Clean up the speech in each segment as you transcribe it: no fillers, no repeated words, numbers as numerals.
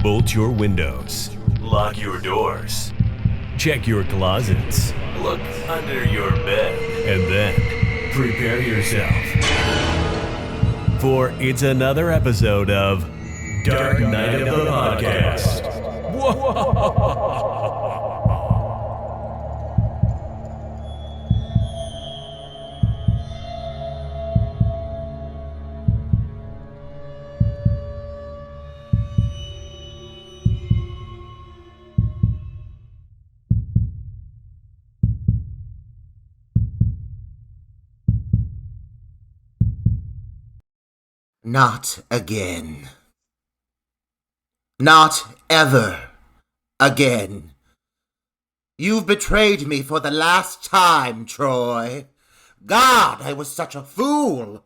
Bolt your windows. Lock your doors. Check your closets. Look under your bed. And then prepare yourself. For it's another episode of Dark Knight of the Podcast. Not again. Not ever again. You've betrayed me for the last time, Troy. God, I was such a fool.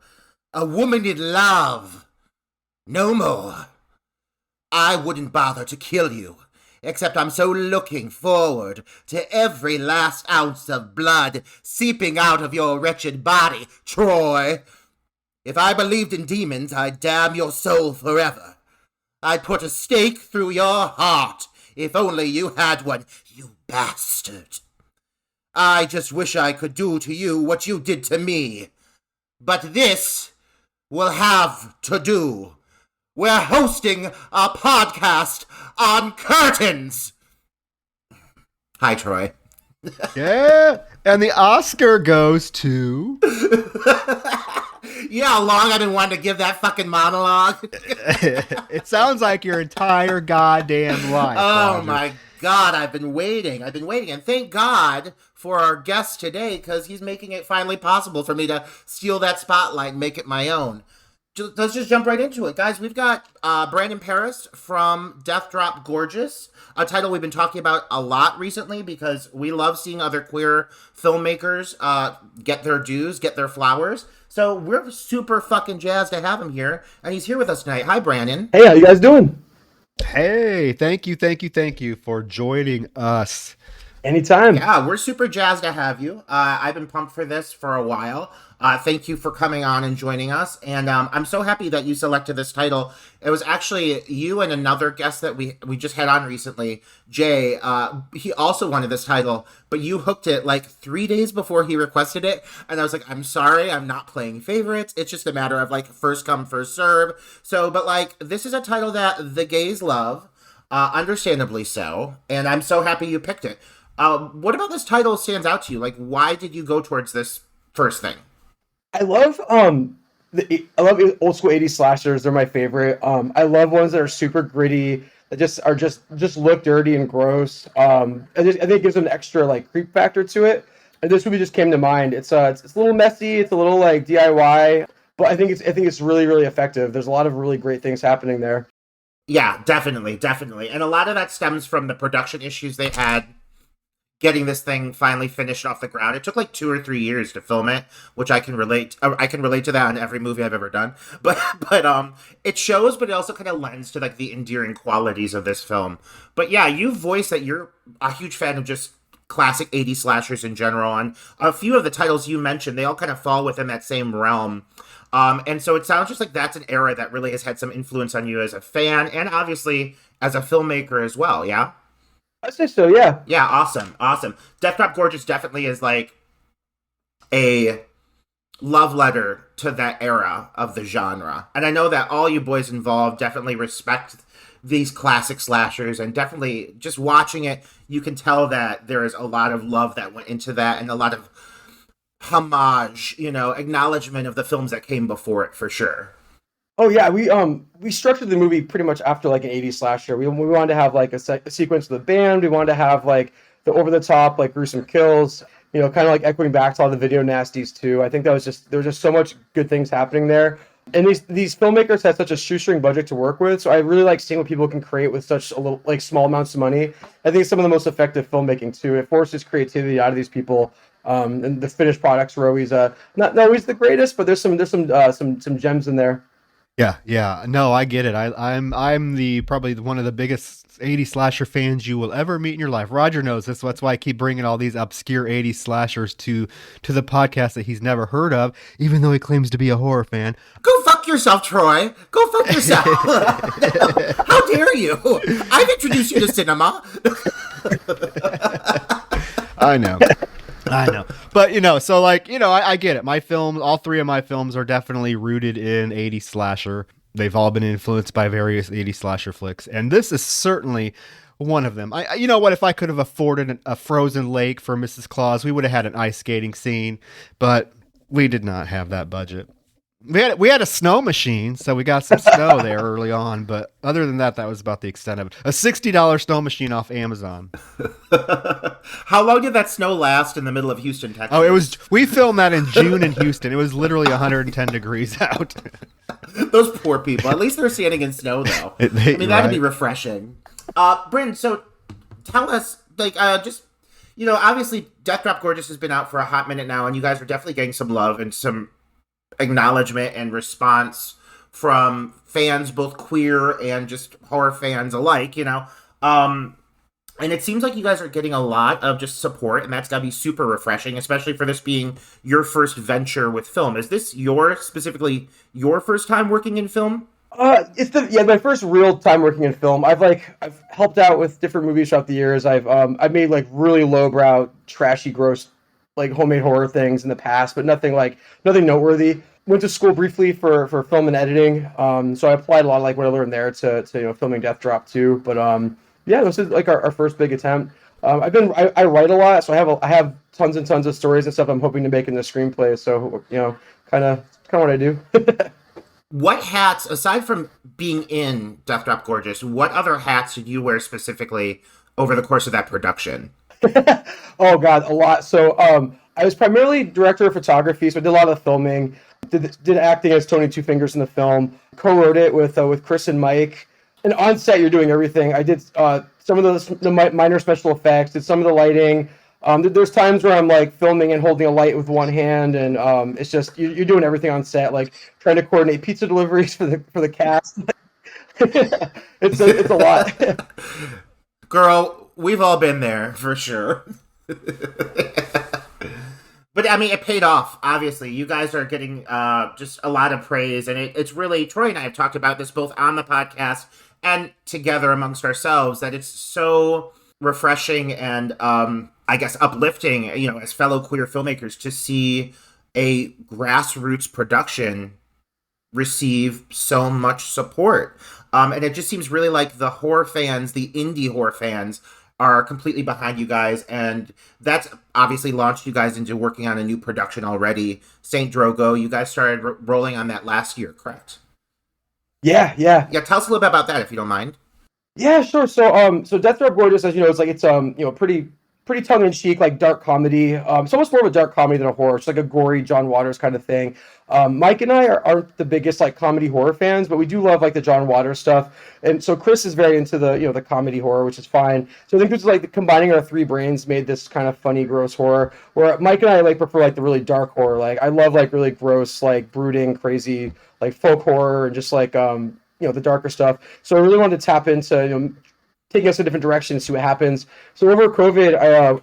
A woman in love. No more. I wouldn't bother to kill you, except I'm so looking forward to every last ounce of blood seeping out of your wretched body, Troy. If I believed in demons, I'd damn your soul forever. I'd put a stake through your heart, if only you had one, you bastard. I just wish I could do to you what you did to me. But this will have to do. We're hosting a podcast on curtains. Hi, Troy. Yeah, and the Oscar goes to... You know how long I've been wanting to give that fucking monologue? It sounds like your entire goddamn life. Oh Roger. my God, I've been waiting. And thank God for our guest today, because he's making it finally possible for me to steal that spotlight and make it my own. Let's just jump right into it, guys. We've got Brandon Perras from Death Drop Gorgeous, a title we've been talking about a lot recently because we love seeing other queer filmmakers get their dues, get their flowers. So we're super fucking jazzed to have him here, and he's here with us tonight. Hi, Brandon. Hey, how you guys doing? Hey, thank you for joining us. Anytime. Yeah, we're super jazzed to have you. I've been pumped for this for a while. Thank you for coming on and joining us. And I'm so happy that you selected this title. It was actually you and another guest that we just had on recently, Jay. He also wanted this title, but you hooked it like 3 days before he requested it. And I was like, I'm sorry, I'm not playing favorites. It's just a matter of like first come, first serve. So, but like, this is a title that the gays love, understandably so. And I'm so happy you picked it. What about this title stands out to you? Like, why did you go towards this first thing? I love I love old school 80s slashers. They're my favorite. I love ones that are super gritty, that just look dirty and gross. I think it gives them an extra like creep factor to it. And this movie just came to mind. It's a little messy, it's a little like DIY, but I think it's really, really effective. There's a lot of really great things happening there. Yeah, definitely. And a lot of that stems from the production issues they had getting this thing finally finished off the ground. It took like 2 or 3 years to film it, which I can relate. I can relate to that in every movie I've ever done. But it shows, but it also kind of lends to like the endearing qualities of this film. But yeah, you voiced that you're a huge fan of just classic 80s slashers in general, and a few of the titles you mentioned, they all kind of fall within that same realm. And so it sounds just like that's an era that really has had some influence on you as a fan and obviously as a filmmaker as well. Yeah. I say so, yeah. Yeah, awesome. Death Drop Gorgeous definitely is like a love letter to that era of the genre. And I know that all you boys involved definitely respect these classic slashers, and definitely just watching it, you can tell that there is a lot of love that went into that and a lot of homage, acknowledgement of the films that came before it for sure. Oh yeah, we structured the movie pretty much after like an 80s slasher. We wanted to have like a sequence of the band. We wanted to have like the over the top like gruesome kills. Kind of like echoing back to all the video nasties too. I think there was just so much good things happening there. And these filmmakers had such a shoestring budget to work with, so I really like seeing what people can create with such a little like small amounts of money. I think it's some of the most effective filmmaking too. It forces creativity out of these people. And the finished products are always not always the greatest, but there's some gems in there. Yeah. No, I get it. I'm the probably one of the biggest 80 slasher fans you will ever meet in your life. Roger knows this. That's why I keep bringing all these obscure 80 slashers to the podcast that he's never heard of, even though he claims to be a horror fan. Go fuck yourself, Troy. Go fuck yourself. How dare you? I've introduced you to cinema. I know. But, I get it. My films, all three of my films are definitely rooted in 80s slasher. They've all been influenced by various 80s slasher flicks. And this is certainly one of them. You know what? If I could have afforded a frozen lake for Mrs. Claus, we would have had an ice skating scene. But we did not have that budget. We had a snow machine, so we got some snow there early on. But other than that, that was about the extent of it. A $60 snow machine off Amazon. How long did that snow last in the middle of Houston, Texas? Oh, we filmed that in June in Houston. It was literally 110 degrees out. Those poor people. At least they're standing in snow, though. That'd be refreshing. Bryn, so tell us, obviously Death Drop Gorgeous has been out for a hot minute now, and you guys are definitely getting some love and some acknowledgement and response from fans, both queer and just horror fans alike, and it seems like you guys are getting a lot of just support, and that's gotta be super refreshing, especially for this being your first venture with film. Is this specifically your first time working in film? It's my first real time working in film. I've helped out with different movies throughout the years. I've made like really lowbrow, trashy, gross, like homemade horror things in the past, but nothing noteworthy. Went to school briefly for film and editing, so I applied a lot of like what I learned there to filming Death Drop too. But this is like our first big attempt. I write a lot, so I have tons and tons of stories and stuff I'm hoping to make in the screenplay. So kind of what I do. What hats, aside from being in Death Drop Gorgeous, what other hats did you wear specifically over the course of that production? Oh God, a lot. So I was primarily director of photography, so I did a lot of the filming. Did acting as Tony Two Fingers in the film. Co-wrote it with Chris and Mike. And on set, you're doing everything. I did some of the minor special effects. Did some of the lighting. There's times where I'm like filming and holding a light with one hand, and it's just you're doing everything on set, like trying to coordinate pizza deliveries for the cast. it's a lot. Girl, we've all been there for sure. But it paid off. Obviously, you guys are getting just a lot of praise, and it's really, Troy and I have talked about this both on the podcast and together amongst ourselves, that it's so refreshing and I guess uplifting, as fellow queer filmmakers, to see a grassroots production receive so much support. And it just seems really like the horror fans, the indie horror fans, are completely behind you guys, and that's obviously launched you guys into working on a new production already. Saint Drogo, you guys started rolling on that last year, correct? Yeah. Tell us a little bit about that, if you don't mind. Yeah, sure. So Death Drop Gorgeous, as you know, it's pretty tongue-in-cheek, like dark comedy. It's almost more of a dark comedy than a horror. It's like a gory John Waters kind of thing. Mike and I aren't the biggest like comedy horror fans, but we do love like the John Waters stuff. And so Chris is very into the comedy horror, which is fine. So I think this is like combining our three brains made this kind of funny, gross horror. Where Mike and I prefer like the really dark horror. Like I love like really gross, like brooding, crazy, like folk horror and just like the darker stuff. So I really wanted to tap into taking us a different direction and see what happens. So over COVID,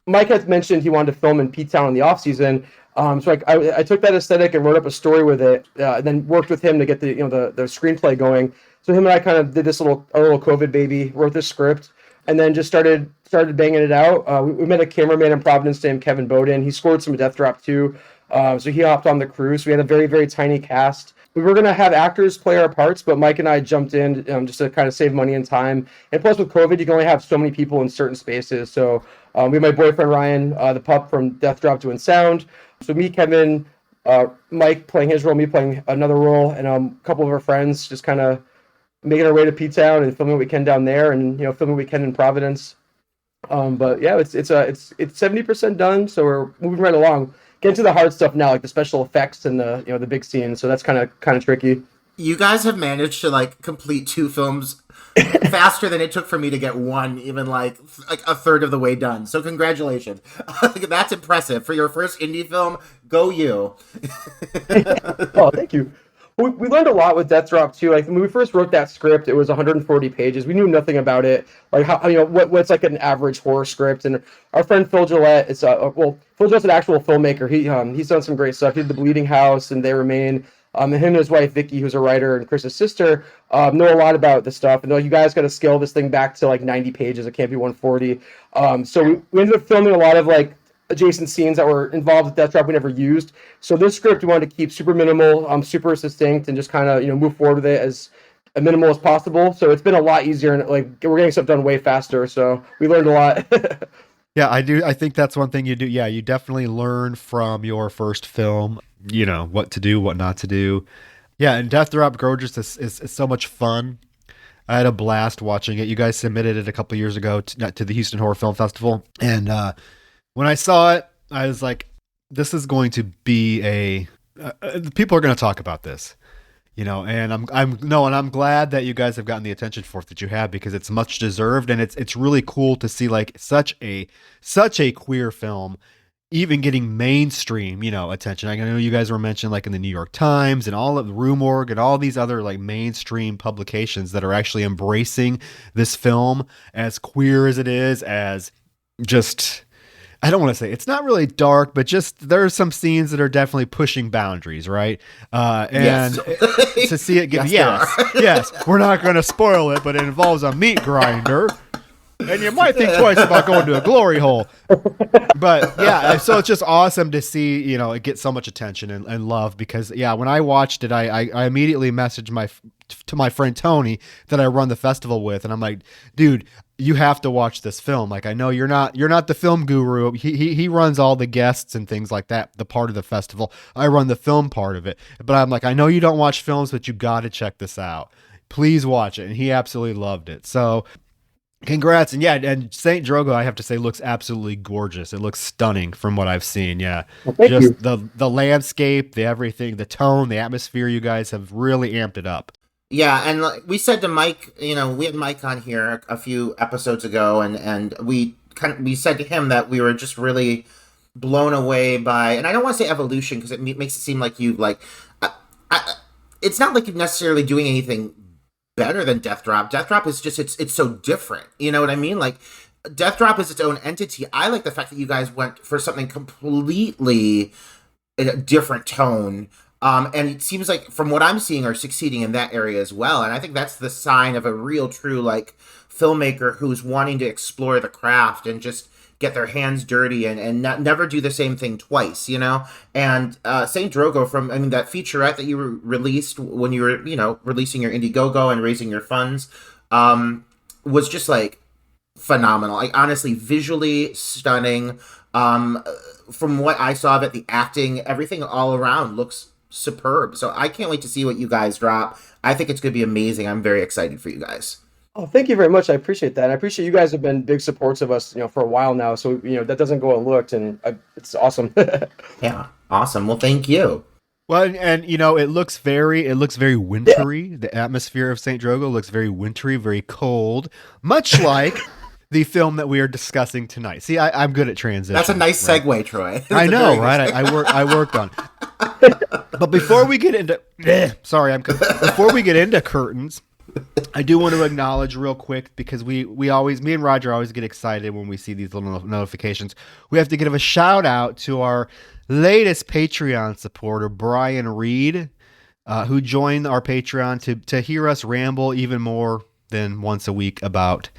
Mike had mentioned he wanted to film in P-Town in the off season. So I took that aesthetic and wrote up a story with it, and then worked with him to get the screenplay going. So him and I kind of did this little COVID baby, wrote this script, and then just started banging it out. We met a cameraman in Providence named Kevin Bowden. He scored some Death Drop too. So he hopped on the crew. So we had a very, very tiny cast. We were going to have actors play our parts, but Mike and I jumped in just to kind of save money and time. And plus with COVID, you can only have so many people in certain spaces. So we have my boyfriend, Ryan, the pup from Death Drop doing sound. So me, Kevin, Mike playing his role, me playing another role, and a couple of our friends just kind of making our way to P-Town and filming what we can down there, and filming what we can in Providence. But yeah, it's 70% done, so we're moving right along. Get into the hard stuff now, like the special effects and the big scenes. So that's kind of tricky. You guys have managed to complete 2 films faster than it took for me to get one, even like a third of the way done. So congratulations. That's impressive for your first indie film. Go you. Oh, thank you. We learned a lot with Death Drop too. Like when we first wrote that script, it was 140 pages. We knew nothing about it, like how what's like an average horror script. And our friend Phil Gillette is Phil Gillette's an actual filmmaker. He's done some great stuff. He did The Bleeding House and They Remain. And him and his wife Vicky, who's a writer, and Chris's sister, know a lot about this stuff. And you guys got to scale this thing back to like 90 pages. It can't be 140. So we ended up filming a lot of like adjacent scenes that were involved with Death Trap we never used. So this script we wanted to keep super minimal, super succinct, and just kind of move forward with it as minimal as possible. So it's been a lot easier, and like we're getting stuff done way faster. So we learned a lot. Yeah, I do. I think that's one thing you do. Yeah, you definitely learn from your first film, what to do, what not to do. Yeah, and Death Drop Gorgeous is so much fun. I had a blast watching it. You guys submitted it a couple years ago to the Houston Horror Film Festival. And when I saw it, I was like, this is going to be people are going to talk about this. And I'm glad that you guys have gotten the attention for it that you have, because it's much deserved, and it's really cool to see like such a queer film even getting mainstream, attention. I know you guys were mentioned like in the New York Times and all of the Rue Morgue and all these other like mainstream publications that are actually embracing this film as queer as it is, as just, I don't want to say it's not really dark, but just there are some scenes that are definitely pushing boundaries, right? And to see it get, yes, we're not going to spoil it, but it involves a meat grinder, and you might think twice about going to a glory hole. But yeah, so it's just awesome to see, it get so much attention and love, because when I watched it, I immediately messaged my friend Tony that I run the festival with, and I'm like, dude, you have to watch this film. Like, I know you're not the film guru. He runs all the guests and things like that, the part of the festival. I run the film part of it. But I'm like, I know you don't watch films, but you got to check this out. Please watch it. And he absolutely loved it. So congrats. And and St. Drogo, I have to say, looks absolutely gorgeous. It looks stunning from what I've seen. Yeah. Well, thank you. The landscape, the everything, the tone, the atmosphere, you guys have really amped it up. Yeah, and like we said to Mike, we had Mike on here a few episodes ago, and we said to him that we were just really blown away by, and I don't want to say evolution because it makes it seem like you like, it's not like you're necessarily doing anything better than Death Drop. Death Drop is just it's so different. You know what I mean? Like Death Drop is its own entity. I like the fact that you guys went for something completely in a different tone. And it seems like from what I'm seeing are succeeding in that area as well. And I think that's the sign of a real true like filmmaker who's wanting to explore the craft and just get their hands dirty and never do the same thing twice, And St. Drogo that featurette that you released when you were, releasing your Indiegogo and raising your funds, was just like phenomenal. Like honestly, visually stunning. From what I saw of it, the acting, everything all around looks superb. So I can't wait to see what you guys drop. I think it's going to be amazing. I'm very excited for you guys. Oh, thank you very much. I appreciate that. And I appreciate you guys have been big supports of us, for a while now. So, that doesn't go unlooked, and it's awesome. Yeah. Awesome. Well, thank you. Well, and it looks very wintry. The atmosphere of St. Drogo looks very wintry, very cold, much like the film that we are discussing tonight. See, I'm good at transition. That's a nice segue, Troy. I know, right? I worked on. But before we get into before we get into curtains, I do want to acknowledge real quick, because me and Roger always get excited when we see these little notifications. We have to give a shout out to our latest Patreon supporter, Brian Reed, who joined our Patreon to hear us ramble even more than once a week about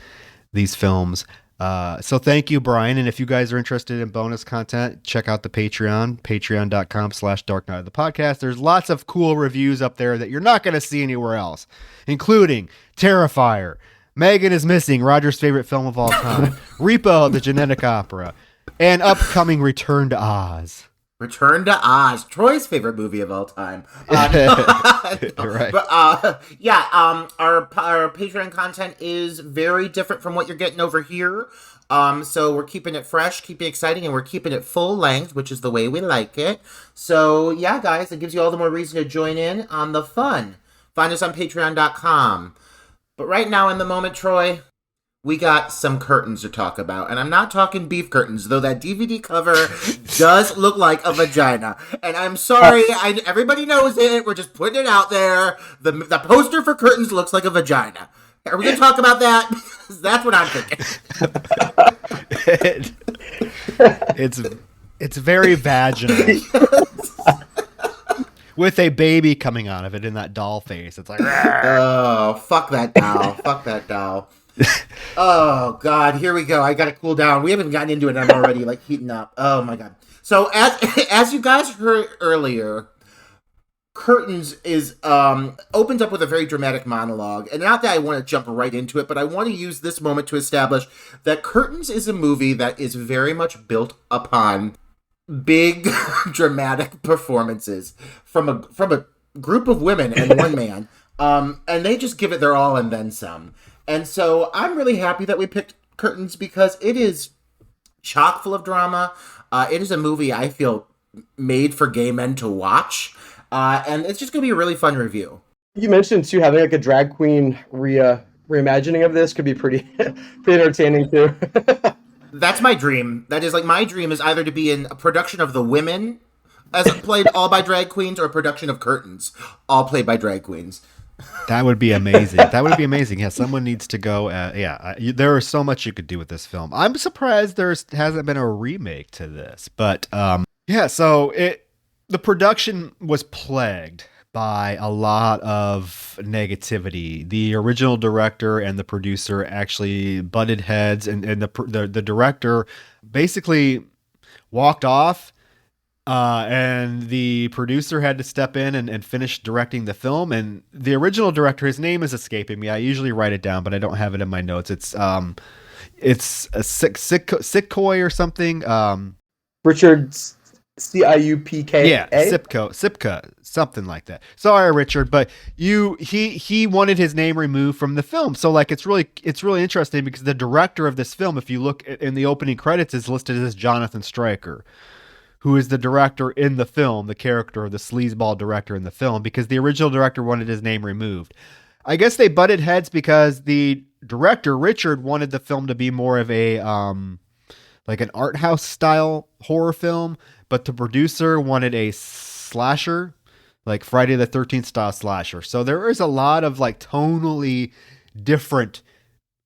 these films. So thank you, Brian. And if you guys are interested in bonus content, check out the patreon.com/Dark Night of the Podcast. There's lots of cool reviews up there that you're not going to see anywhere else, including Terrifier, Megan is Missing, Roger's favorite film of all time, Repo, the Genetic Opera, and upcoming Return to Oz. Return to Oz, Troy's favorite movie of all time. Right. But our Patreon content is very different from what you're getting over here. So we're keeping it fresh, keeping it exciting, and we're keeping it full length, which is the way we like it. So yeah, guys, it gives you all the more reason to join in on the fun. Find us on patreon.com. But right now in the moment, Troy, we got some curtains to talk about. And I'm not talking beef curtains, though that DVD cover does look like a vagina. And I'm sorry, everybody knows it. We're just putting it out there. The poster for curtains looks like a vagina. Are we going to talk about that? That's what I'm thinking. It's very vaginal. With a baby coming out of it in that doll face. It's like, oh, fuck that doll. Fuck that doll. Oh, God, here we go. I got to cool down. We haven't gotten into it, and I'm already, like, heating up. Oh, my God. So, as you guys heard earlier, Curtains is opens up with a very dramatic monologue. And not that I want to jump right into it, but I want to use this moment to establish that Curtains is a movie that is very much built upon big dramatic performances from a group of women and one man. And they just give it their all and then some. And so I'm really happy that we picked Curtains because it is chock full of drama. It is a movie I feel made for gay men to watch. And it's just going to be a really fun review. You mentioned, too, having like a drag queen reimagining of this could be pretty entertaining, too. That's my dream. That is, like, my dream is either to be in a production of The Women, as played all by drag queens, or a production of Curtains, all played by drag queens. That would be amazing. That would be amazing. Yeah, someone needs to go. There is so much you could do with this film. I'm surprised there hasn't been a remake to this. But, so the production was plagued by a lot of negativity. The original director and the producer actually butted heads, and the director basically walked off, and the producer had to step in and finish directing the film. And the original director, his name is escaping me. I usually write it down, but I don't have it in my notes. It's a Sitkoy or something. Richard Ciupka. Yeah, Sipka, something like that. Sorry, Richard, but he wanted his name removed from the film. So like it's really interesting because the director of this film, if you look in the opening credits, is listed as Jonathan Stryker, who is the director in the film, the character of the sleazeball director in the film, because the original director wanted his name removed. I guess they butted heads because the director, Richard, wanted the film to be more of a like an art house style horror film, but the producer wanted a slasher, like Friday the 13th style slasher. So there is a lot of like tonally different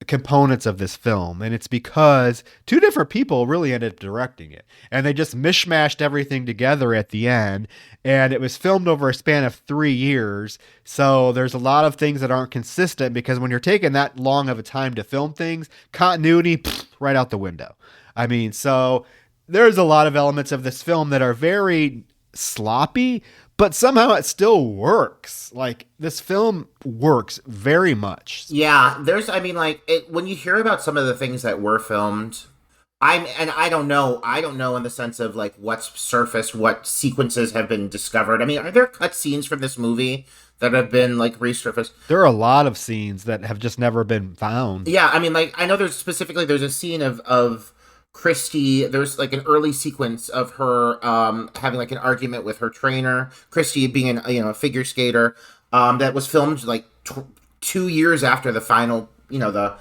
components of this film, and it's because two different people really ended up directing it, and they just mishmashed everything together at the end, and it was filmed over a span of 3 years. So there's a lot of things that aren't consistent, because when you're taking that long of a time to film things, continuity right out the window. I mean, so there's a lot of elements of this film that are very sloppy, but somehow it still works. Like, this film works very much. Yeah, when you hear about some of the things that were filmed, I don't know in the sense of like what's surfaced, what sequences have been discovered. I mean, are there cut scenes from this movie that have been like resurfaced? There are a lot of scenes that have just never been found. Yeah, I mean, like, I know there's a scene of Christy. There's like an early sequence of her having like an argument with her trainer, Christy being a figure skater, that was filmed like 2 years after the final, the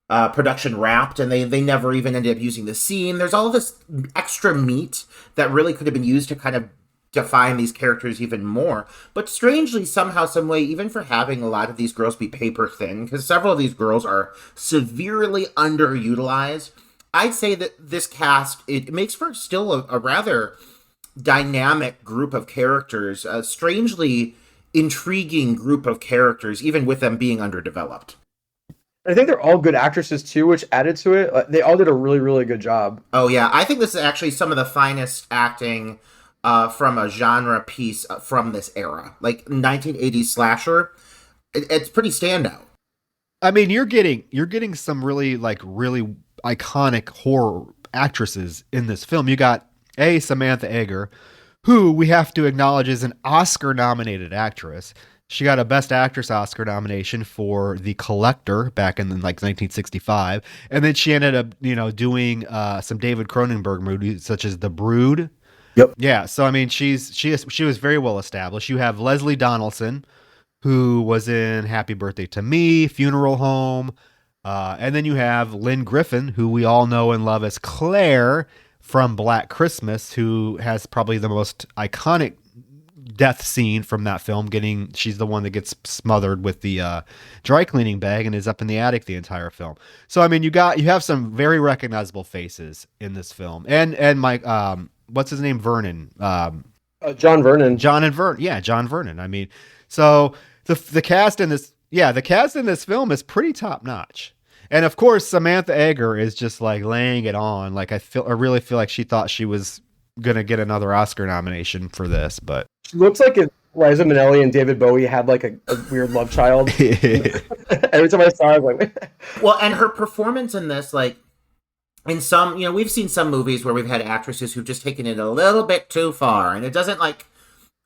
production wrapped, and they never even ended up using the scene. There's all this extra meat that really could have been used to kind of define these characters even more. But strangely, somehow, some way, even for having a lot of these girls be paper thin, because several of these girls are severely underutilized, I'd say that this cast, it makes for still a rather dynamic group of characters, a strangely intriguing group of characters, even with them being underdeveloped. I think they're all good actresses, too, which added to it. They all did a really, really good job. Oh, yeah. I think this is actually some of the finest acting from a genre piece from this era. Like, 1980s slasher, it's pretty standout. I mean, you're getting some really iconic horror actresses in this film. You got Samantha Eggar, who we have to acknowledge is an Oscar-nominated actress. She got a Best Actress Oscar nomination for The Collector back in 1965, and then she ended up doing some David Cronenberg movies such as The Brood. Yep. Yeah. So I mean, she was very well established. You have Leslie Donaldson, who was in Happy Birthday to Me, Funeral Home. And then you have Lynn Griffin, who we all know and love as Claire from Black Christmas, who has probably the most iconic death scene from that film. She's the one that gets smothered with the dry cleaning bag and is up in the attic the entire film. So I mean, you have some very recognizable faces in this film, and Mike, what's his name, Vernon, John Vernon, John Vernon. I mean, so the cast in this film is pretty top notch. And of course, Samantha Eggar is just like laying it on. Like I really feel like she thought she was gonna get another Oscar nomination for this, but she looks like if Liza Minnelli and David Bowie had like a weird love child. Every time I saw her, I was like, well, and her performance in this, like in some, we've seen some movies where we've had actresses who've just taken it a little bit too far, and it doesn't like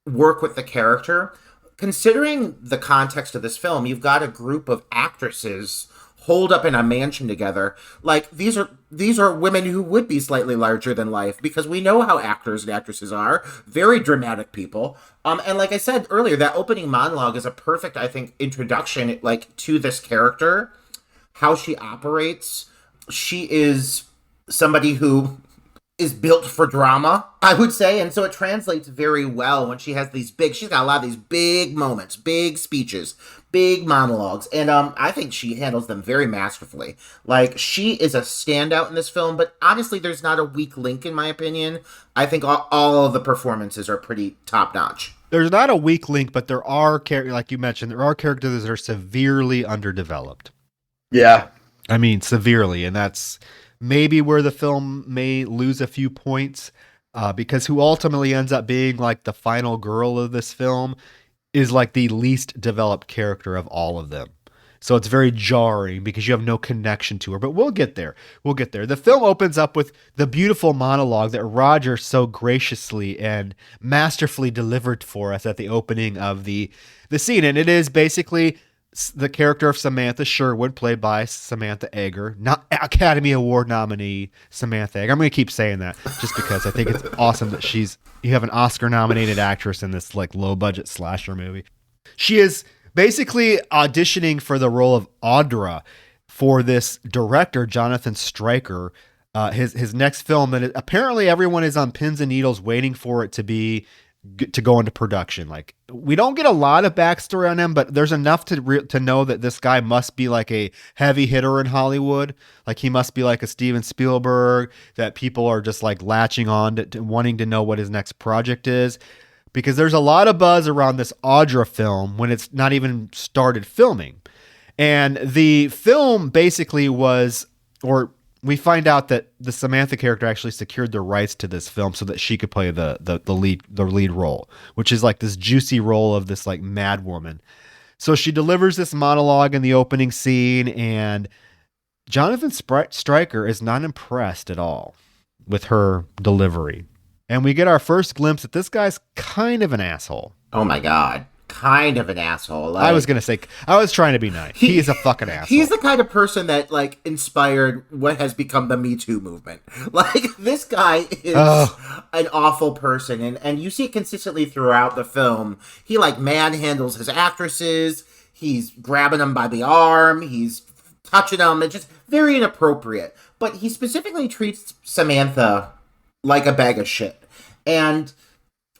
work with the character. Considering the context of this film, you've got a group of actresses holed up in a mansion together. Like these are women who would be slightly larger than life, because we know how actors and actresses are, very dramatic people. And like I said earlier, that opening monologue is a perfect, I think, introduction like to this character, how she operates. She is somebody who is built for drama, I would say. And so it translates very well when she has she's got a lot of these big moments, big speeches, big monologues. And I think she handles them very masterfully. Like, she is a standout in this film, but honestly, there's not a weak link in my opinion. I think all of the performances are pretty top notch. There's not a weak link, but there are, like you mentioned, there are characters that are severely underdeveloped. Yeah. I mean, severely. And that's maybe where the film may lose a few points, because who ultimately ends up being like the final girl of this film is like the least developed character of all of them. So it's very jarring because you have no connection to her, but we'll get there. The film opens up with the beautiful monologue that Roger so graciously and masterfully delivered for us at the opening of the scene. And it is basically the character of Samantha Sherwood, played by Samantha Eggar, not Academy Award nominee Samantha Eggar. I'm going to keep saying that just because I think it's awesome that you have an Oscar nominated actress in this like low budget slasher movie. She is basically auditioning for the role of Audra for this director, Jonathan Stryker, his next film. And apparently everyone is on pins and needles waiting for it to go into production. Like, we don't get a lot of backstory on him, but there's enough to know that this guy must be like a heavy hitter in Hollywood. Like, he must be like a Steven Spielberg that people are just like latching on to wanting to know what his next project is, because there's a lot of buzz around this Audra film when it's not even started filming. And the film basically we find out that the Samantha character actually secured the rights to this film so that she could play the lead role, which is like this juicy role of this like mad woman. So she delivers this monologue in the opening scene, and Jonathan Stryker is not impressed at all with her delivery. And we get our first glimpse that this guy's kind of an asshole. Oh my God. Kind of an asshole. Like, I was trying to be nice. He is a fucking asshole. He's the kind of person that like inspired what has become the Me Too movement. Like, this guy is an awful person, and you see it consistently throughout the film. He like manhandles his actresses. He's grabbing them by the arm. He's touching them. It's just very inappropriate. But he specifically treats Samantha like a bag of shit. And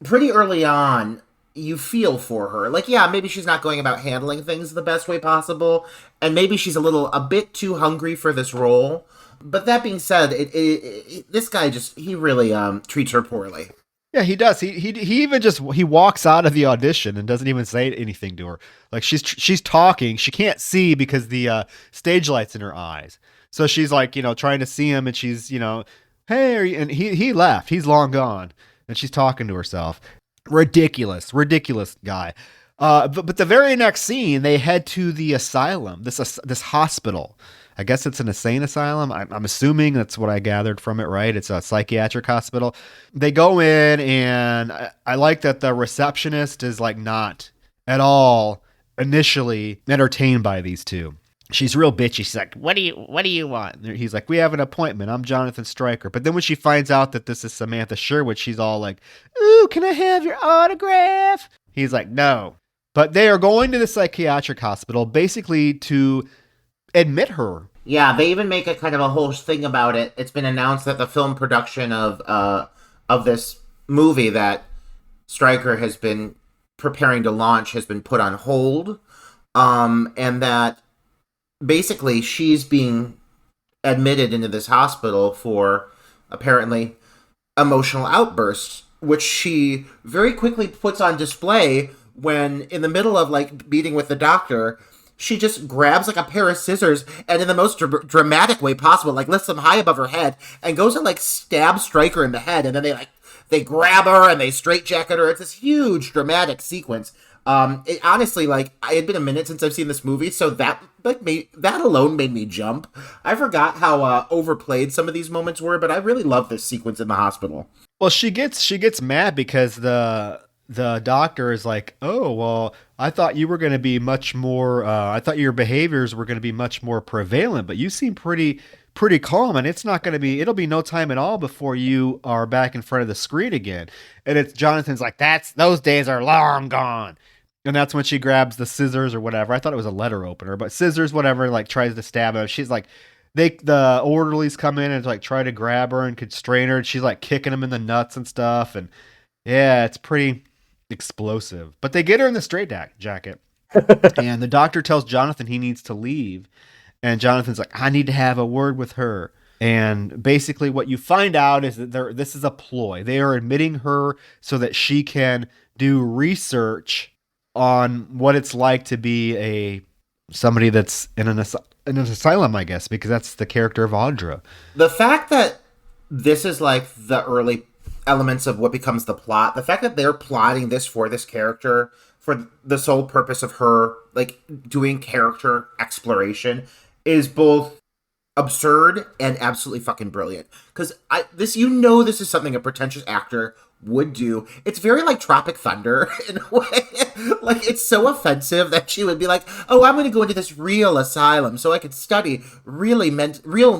pretty early on, you feel for her. Like, yeah, maybe she's not going about handling things the best way possible, and maybe she's a bit too hungry for this role. But that being said, this guy he really treats her poorly. Yeah, he does. He even he walks out of the audition and doesn't even say anything to her. Like, she's talking, she can't see because the stage light's in her eyes. So she's like, trying to see him, and she's, hey, and he left. He's long gone, and she's talking to herself. Ridiculous guy. But the very next scene, they head to the asylum, this hospital. I guess it's an insane asylum. I'm assuming that's what I gathered from it, right? It's a psychiatric hospital. They go in, and I like that the receptionist is like not at all initially entertained by these two. She's real bitchy. She's like, what do you want? And he's like, we have an appointment. I'm Jonathan Stryker. But then when she finds out that this is Samantha Sherwood, she's all like, ooh, can I have your autograph? He's like, no. But they are going to the psychiatric hospital basically to admit her Yeah, they even make a kind of a whole thing about it. It's been announced that the film production of this movie that Stryker has been preparing to launch has been put on hold. And that basically she's being admitted into this hospital for apparently emotional outbursts, which she very quickly puts on display when, in the middle of like meeting with the doctor, she just grabs like a pair of scissors and, in the most dramatic way possible, like lifts them high above her head and goes and like stab Stryker in the head, and then they grab her and they straitjacket her. It's this huge dramatic sequence. It honestly, like, it had been a minute since I've seen this movie, so that alone made me jump. I forgot how overplayed some of these moments were, but I really love this sequence in the hospital. Well, she gets mad because the doctor is like, "Oh, well, I thought you were going to be much more. I thought your behaviors were going to be much more prevalent, but you seem pretty calm, and it's not going to be. It'll be no time at all before you are back in front of the screen again." And it's Jonathan's like, "That's those days are long gone." And that's when she grabs the scissors or whatever. I thought it was a letter opener, but scissors, whatever, like tries to stab him. She's like, the orderlies come in and like try to grab her and constrain her. And she's like kicking him in the nuts and stuff. And yeah, it's pretty explosive. But they get her in the straight jacket, and the doctor tells Jonathan he needs to leave. And Jonathan's like, I need to have a word with her. And basically, what you find out is that this is a ploy. They are admitting her so that she can do research on what it's like to be somebody that's in an asylum, I guess, because that's the character of Audra. The fact that this is like the early elements of what becomes the plot, the fact that they're plotting this for this character for the sole purpose of her like doing character exploration is both absurd and absolutely fucking brilliant. Because this this is something a pretentious actor would do. It's very like Tropic Thunder in a way. Like, it's so offensive that she would be like, "Oh, I'm going to go into this real asylum so I could study real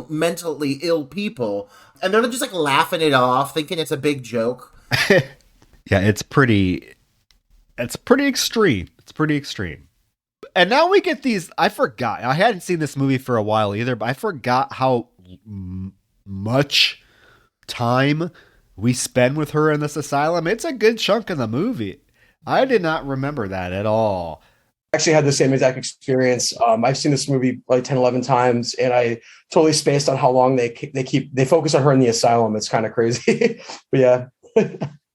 mentally ill people," and they're just like laughing it off, thinking it's a big joke. Yeah, it's pretty extreme. It's pretty extreme. And now we get these. I forgot. I hadn't seen this movie for a while either, but I forgot how much time we spend with her in this asylum. It's a good chunk of the movie. I did not remember that at all. I actually had the same exact experience. I've seen this movie like 10, 11 times, and I totally spaced on how long they focus on her in the asylum. It's kind of crazy. But yeah.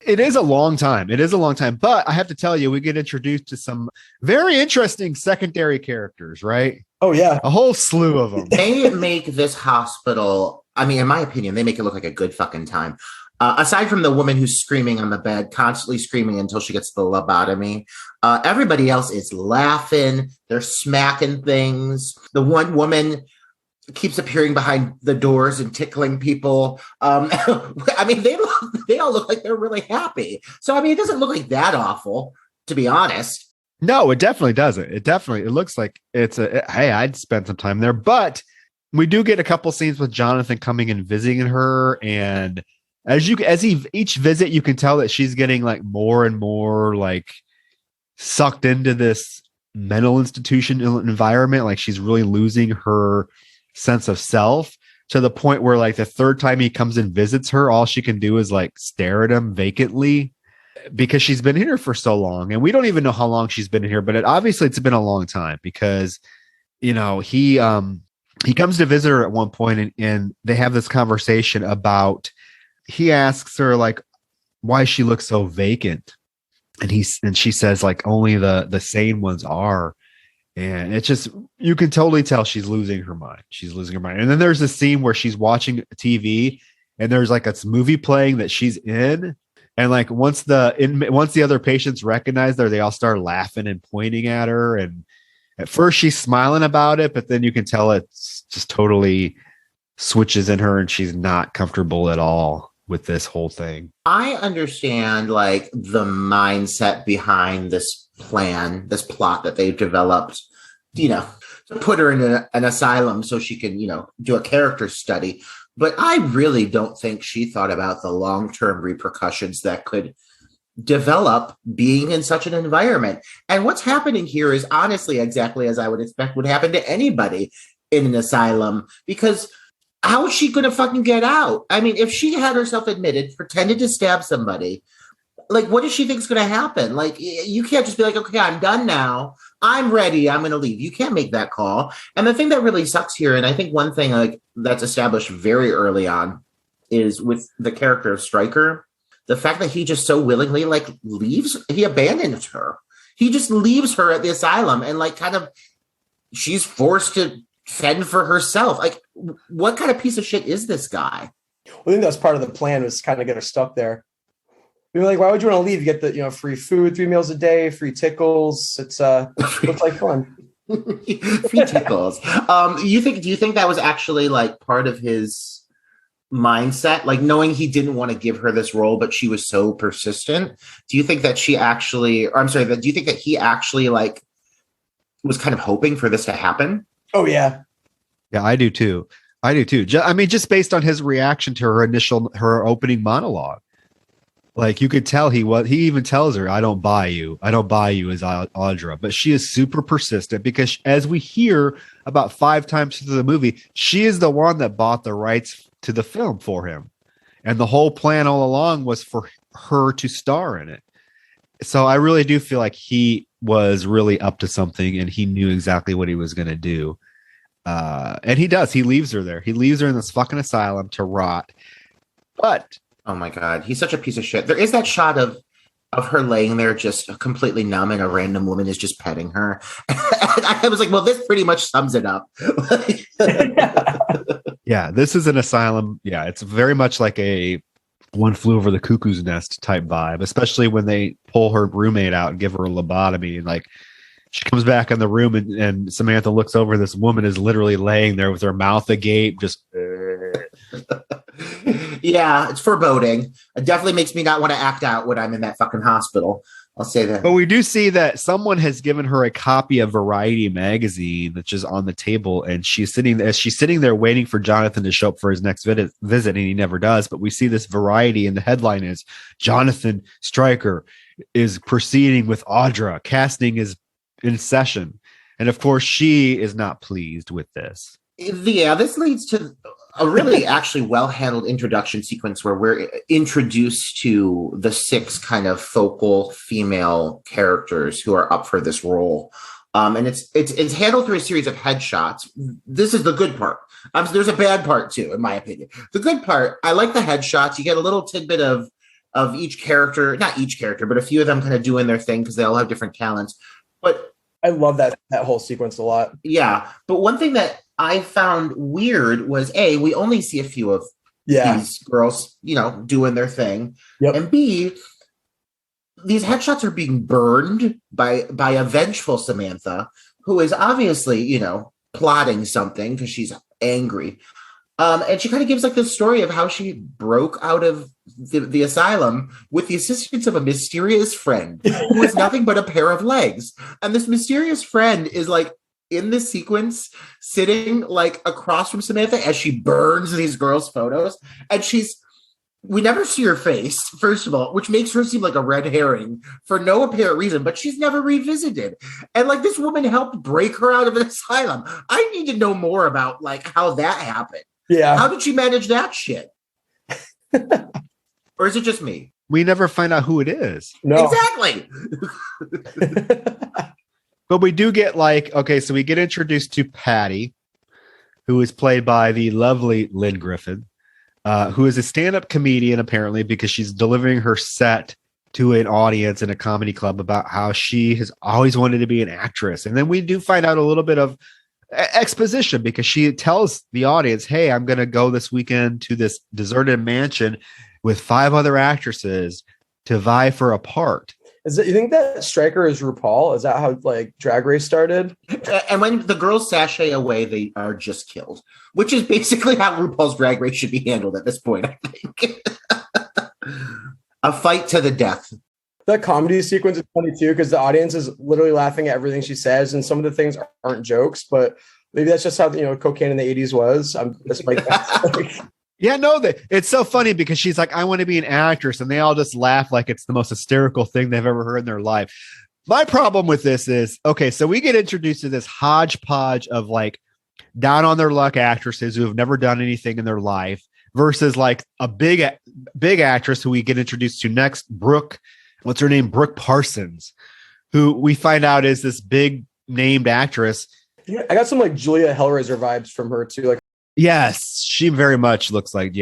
It is a long time. But I have to tell you, we get introduced to some very interesting secondary characters, right? Oh, yeah. A whole slew of them. They make this hospital, I mean, in my opinion, they make it look like a good fucking time. Aside from the woman who's screaming on the bed, constantly screaming until she gets the lobotomy, everybody else is laughing. They're smacking things. The one woman keeps appearing behind the doors and tickling people. I mean, they all look like they're really happy. So, I mean, it doesn't look like that awful, to be honest. No, it definitely doesn't. It looks like hey, I'd spend some time there. But we do get a couple scenes with Jonathan coming and visiting her, and each visit, you can tell that she's getting like more and more like sucked into this mental institution environment. Like, she's really losing her sense of self, to the point where like the third time he comes and visits her, all she can do is like stare at him vacantly, because she's been here for so long. And we don't even know how long she's been here, but obviously it's been a long time, because he comes to visit her at one point, and they have this conversation about, he asks her like why she looks so vacant, and she says like only the sane ones are. And it's just, you can totally tell she's losing her mind. And then there's a scene where she's watching TV, and there's like a movie playing that she's in. And like once the other patients recognize her, they all start laughing and pointing at her. And at first she's smiling about it, but then you can tell it's just totally switches in her, and she's not comfortable at all with this whole thing. I understand like the mindset behind this plot that they've developed, to put her in an asylum so she can, do a character study. But I really don't think she thought about the long-term repercussions that could develop being in such an environment. And what's happening here is honestly exactly as I would expect would happen to anybody in an asylum, because how is she going to fucking get out? I mean, if she had herself admitted, pretended to stab somebody, like, what does she think is going to happen? Like, you can't just be like, okay, I'm done now. I'm ready. I'm going to leave. You can't make that call. And the thing that really sucks here, and I think one thing like that's established very early on, is with the character of Stryker, the fact that he just so willingly like leaves, he abandons her. He just leaves her at the asylum and like kind of she's forced to fend for herself. Like, what kind of piece of shit is this guy? I think that's part of the plan, was kind of get her stuck there. We were like, why would you want to leave? You get the free food, 3 meals a day, free tickles. It's looks like fun. Free tickles. Do you think that was actually like part of his mindset, like knowing he didn't want to give her this role, but she was so persistent? Do you think that do you think that he actually like was kind of hoping for this to happen? Oh yeah. Yeah, I do too. I mean, just based on his reaction to her opening monologue. Like, you could tell he even tells her, I don't buy you as Audra, but she is super persistent because, as we hear about 5 times through the movie, she is the one that bought the rights to the film for him. And the whole plan all along was for her to star in it. So I really do feel like he was really up to something and he knew exactly what he was going to do. And he does. He leaves her there. He leaves her in this fucking asylum to rot. But oh my God, he's such a piece of shit. There is that shot of her laying there just completely numb and a random woman is just petting her. And I was like, well, this pretty much sums it up. Yeah, this is an asylum. Yeah, it's very much like a One Flew Over the Cuckoo's Nest type vibe, especially when they pull her roommate out and give her a lobotomy. And like, she comes back in the room and Samantha looks over. This woman is literally laying there with her mouth agape, just... Yeah, it's foreboding. It definitely makes me not want to act out when I'm in that fucking hospital. I'll say that. But we do see that someone has given her a copy of Variety magazine that's just on the table, and she's sitting there waiting for Jonathan to show up for his next visit, and he never does. But we see this Variety, and the headline is Jonathan Stryker is proceeding with Audra. Casting is in session, and of course, she is not pleased with this. Yeah, this leads to a really actually well-handled introduction sequence where we're introduced to the 6 kind of focal female characters who are up for this role. And it's handled through a series of headshots. This is the good part. There's a bad part too, in my opinion. The good part, I like the headshots. You get a little tidbit of each character, not each character, but a few of them kind of doing their thing because they all have different talents. But I love that whole sequence a lot. Yeah. But one thing that I found weird was we only see a few of these girls, doing their thing. Yep. And B, these headshots are being burned by a vengeful Samantha, who is obviously, plotting something because she's angry. And she kind of gives like this story of how she broke out of the asylum with the assistance of a mysterious friend who is nothing but a pair of legs. And this mysterious friend is like in this sequence sitting like across from Samantha as she burns these girls' photos. And we never see her face, first of all, which makes her seem like a red herring for no apparent reason, but she's never revisited. And like this woman helped break her out of an asylum. I need to know more about like how that happened. Yeah. How did she manage that shit? Or is it just me? We never find out who it is. No. Exactly. But we do get so we get introduced to Patty, who is played by the lovely Lynn Griffin, who is a stand-up comedian, apparently, because she's delivering her set to an audience in a comedy club about how she has always wanted to be an actress. And then we do find out a little bit of exposition because she tells the audience, hey, I'm going to go this weekend to this deserted mansion with 5 other actresses to vie for a part. You think that Stryker is RuPaul? Is that how like Drag Race started? And when the girls sashay away, they are just killed, which is basically how RuPaul's Drag Race should be handled at this point, I think. A fight to the death. That comedy sequence is funny too, because the audience is literally laughing at everything she says, and some of the things aren't jokes, but maybe that's just how cocaine in the 80s was. Yeah, no, it's so funny because she's like, I want to be an actress, and they all just laugh like it's the most hysterical thing they've ever heard in their life. My problem with this is, okay, so we get introduced to this hodgepodge of like down on their luck actresses who have never done anything in their life versus like a big actress who we get introduced to next, Brooke. What's her name? Brooke Parsons, who we find out is this big named actress. Yeah, I got some like Julia Hellraiser vibes from her too. Like, yes, she very much looks like,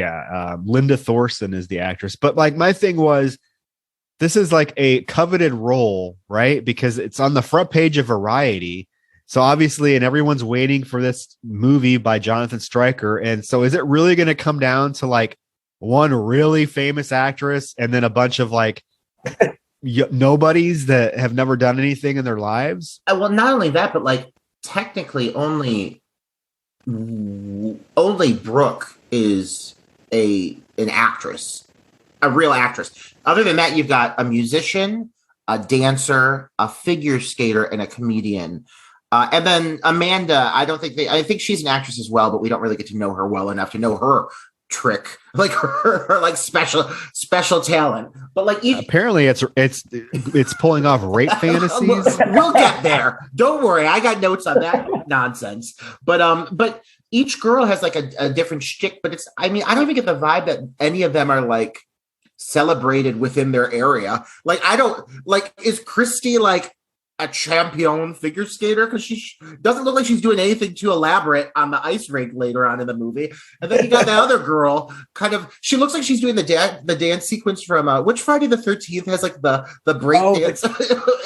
Linda Thorson is the actress. But like my thing was, this is like a coveted role, right? Because it's on the front page of Variety. So obviously, and everyone's waiting for this movie by Jonathan Stryker. And so is it really going to come down to like one really famous actress and then a bunch of like nobodies that have never done anything in their lives? Well, not only that, but like technically only Brooke is an actress, a real actress. Other than that, you've got a musician, a dancer, a figure skater, and a comedian. And then Amanda, I think she's an actress as well, but we don't really get to know her well enough to know her trick, like her like special talent. But like apparently it's pulling off rape fantasies. We'll get there. Don't worry, I got notes on that nonsense. But each girl has like a different shtick. But I don't even get the vibe that any of them are like celebrated within their area. Like is Christy like a champion figure skater? Because she doesn't look like she's doing anything too elaborate on the ice rink later on in the movie. And then you got that other girl, she looks like she's doing the dance sequence from which Friday the 13th has like the break dance.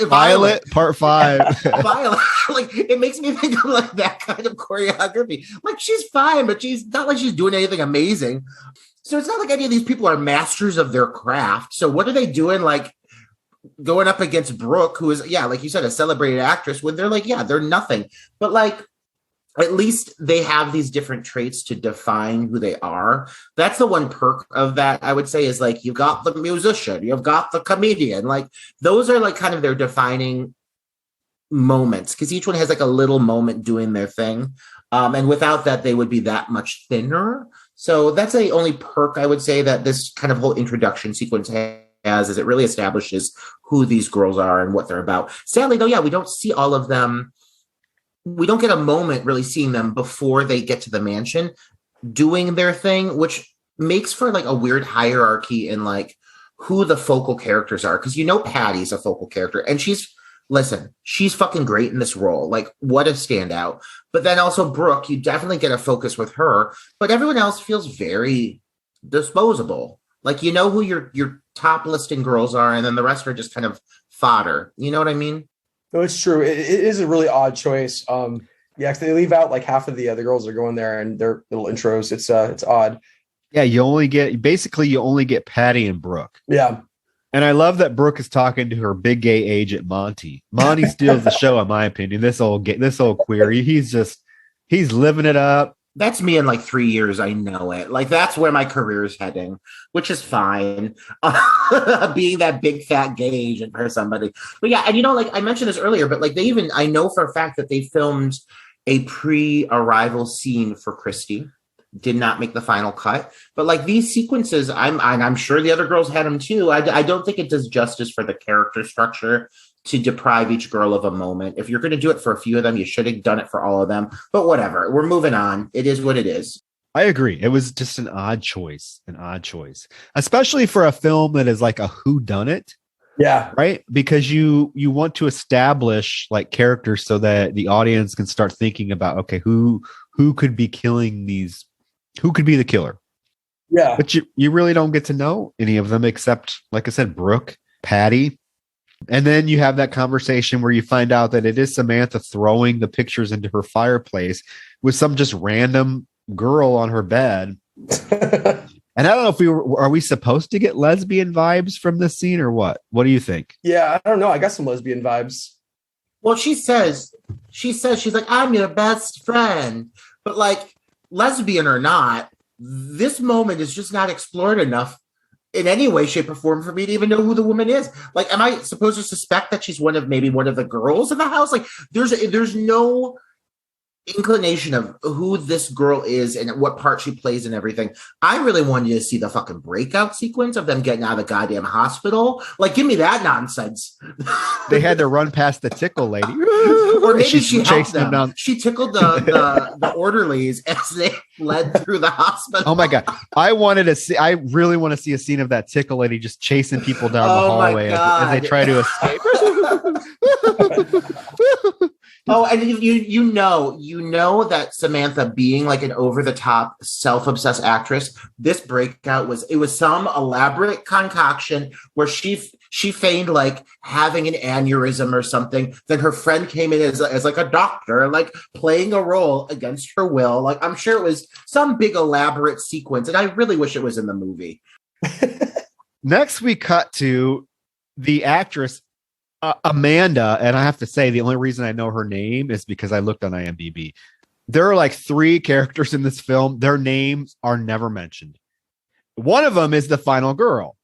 Violet Part 5. Violet, like it makes me think of like that kind of choreography. Like she's fine, but she's not like she's doing anything amazing. So it's not like any of these people are masters of their craft. So what are they doing? Like going up against Brooke, who is, like you said, a celebrated actress, when they're like, they're nothing. But like, at least they have these different traits to define who they are. That's the one perk of that, I would say, is like, you've got the musician, you've got the comedian. Like, those are like kind of their defining moments, because each one has like a little moment doing their thing. And without that, they would be that much thinner. So that's the only perk, I would say, that this kind of whole introduction sequence has, is it really establishes who these girls are and what they're about. Sadly, though, we don't see all of them. We don't get a moment really seeing them before they get to the mansion doing their thing, which makes for like a weird hierarchy in like who the focal characters are. Because Patty's a focal character, and she's fucking great in this role. Like, what a standout. But then also Brooke, you definitely get a focus with her, but everyone else feels very disposable. Like, who your top listing girls are, and then the rest are just kind of fodder. You know what I mean? No, it's true. It is a really odd choice. Cause they leave out like half of the other girls that are going there and their little intros. It's odd. Yeah, you only get Patty and Brooke. Yeah. And I love that Brooke is talking to her big gay agent, Monty. Monty steals the show, in my opinion. This old queer, he's living it up. That's me in like 3 years. I know it. Like, that's where my career is heading, which is fine. Being that big fat gay agent for somebody. But yeah, and like I mentioned this earlier, but like I know for a fact that they filmed a pre-arrival scene for Christy. Did not make the final cut. But like these sequences, I'm sure the other girls had them too. I don't think it does justice for the character structure to deprive each girl of a moment. If you're going to do it for a few of them, you should have done it for all of them. But whatever, we're moving on. It is what it is. I agree. It was just an odd choice, especially for a film that is like a whodunit. Yeah. Right. Because you want to establish like characters so that the audience can start thinking about, okay, who could be killing these, who could be the killer? Yeah. But you really don't get to know any of them except, like I said, Brooke, Patty. And then you have that conversation where you find out that it is Samantha throwing the pictures into her fireplace with some just random girl on her bed. And I don't know if are we supposed to get lesbian vibes from this scene or what? What do you think? Yeah, I don't know. I got some lesbian vibes. Well, she says, she's like, I'm your best friend. But like, lesbian or not, this moment is just not explored enough in any way, shape, or form for me to even know who the woman is. Like, am I supposed to suspect that she's one of the girls in the house? Like, there's no inclination of who this girl is and what part she plays and everything. I really wanted to see the fucking breakout sequence of them getting out of the goddamn hospital. Like, give me that nonsense. They had to run past the tickle lady. Or maybe She's she helped chasing them. down. She tickled the orderlies as they led through the hospital. Oh my god! I really want to see a scene of that tickle lady just chasing people down the hallway as they try to escape. Oh, and you know that Samantha, being like an over the top, self obsessed actress, this breakout was some elaborate concoction where she feigned like having an aneurysm or something. Then her friend came in as like a doctor, like playing a role against her will. Like, I'm sure it was some big elaborate sequence, and I really wish it was in the movie. Next, we cut to the actress Amanda, and I have to say the only reason I know her name is because I looked on IMDb. There are like 3 characters in this film. Their names are never mentioned. One of them is the final girl.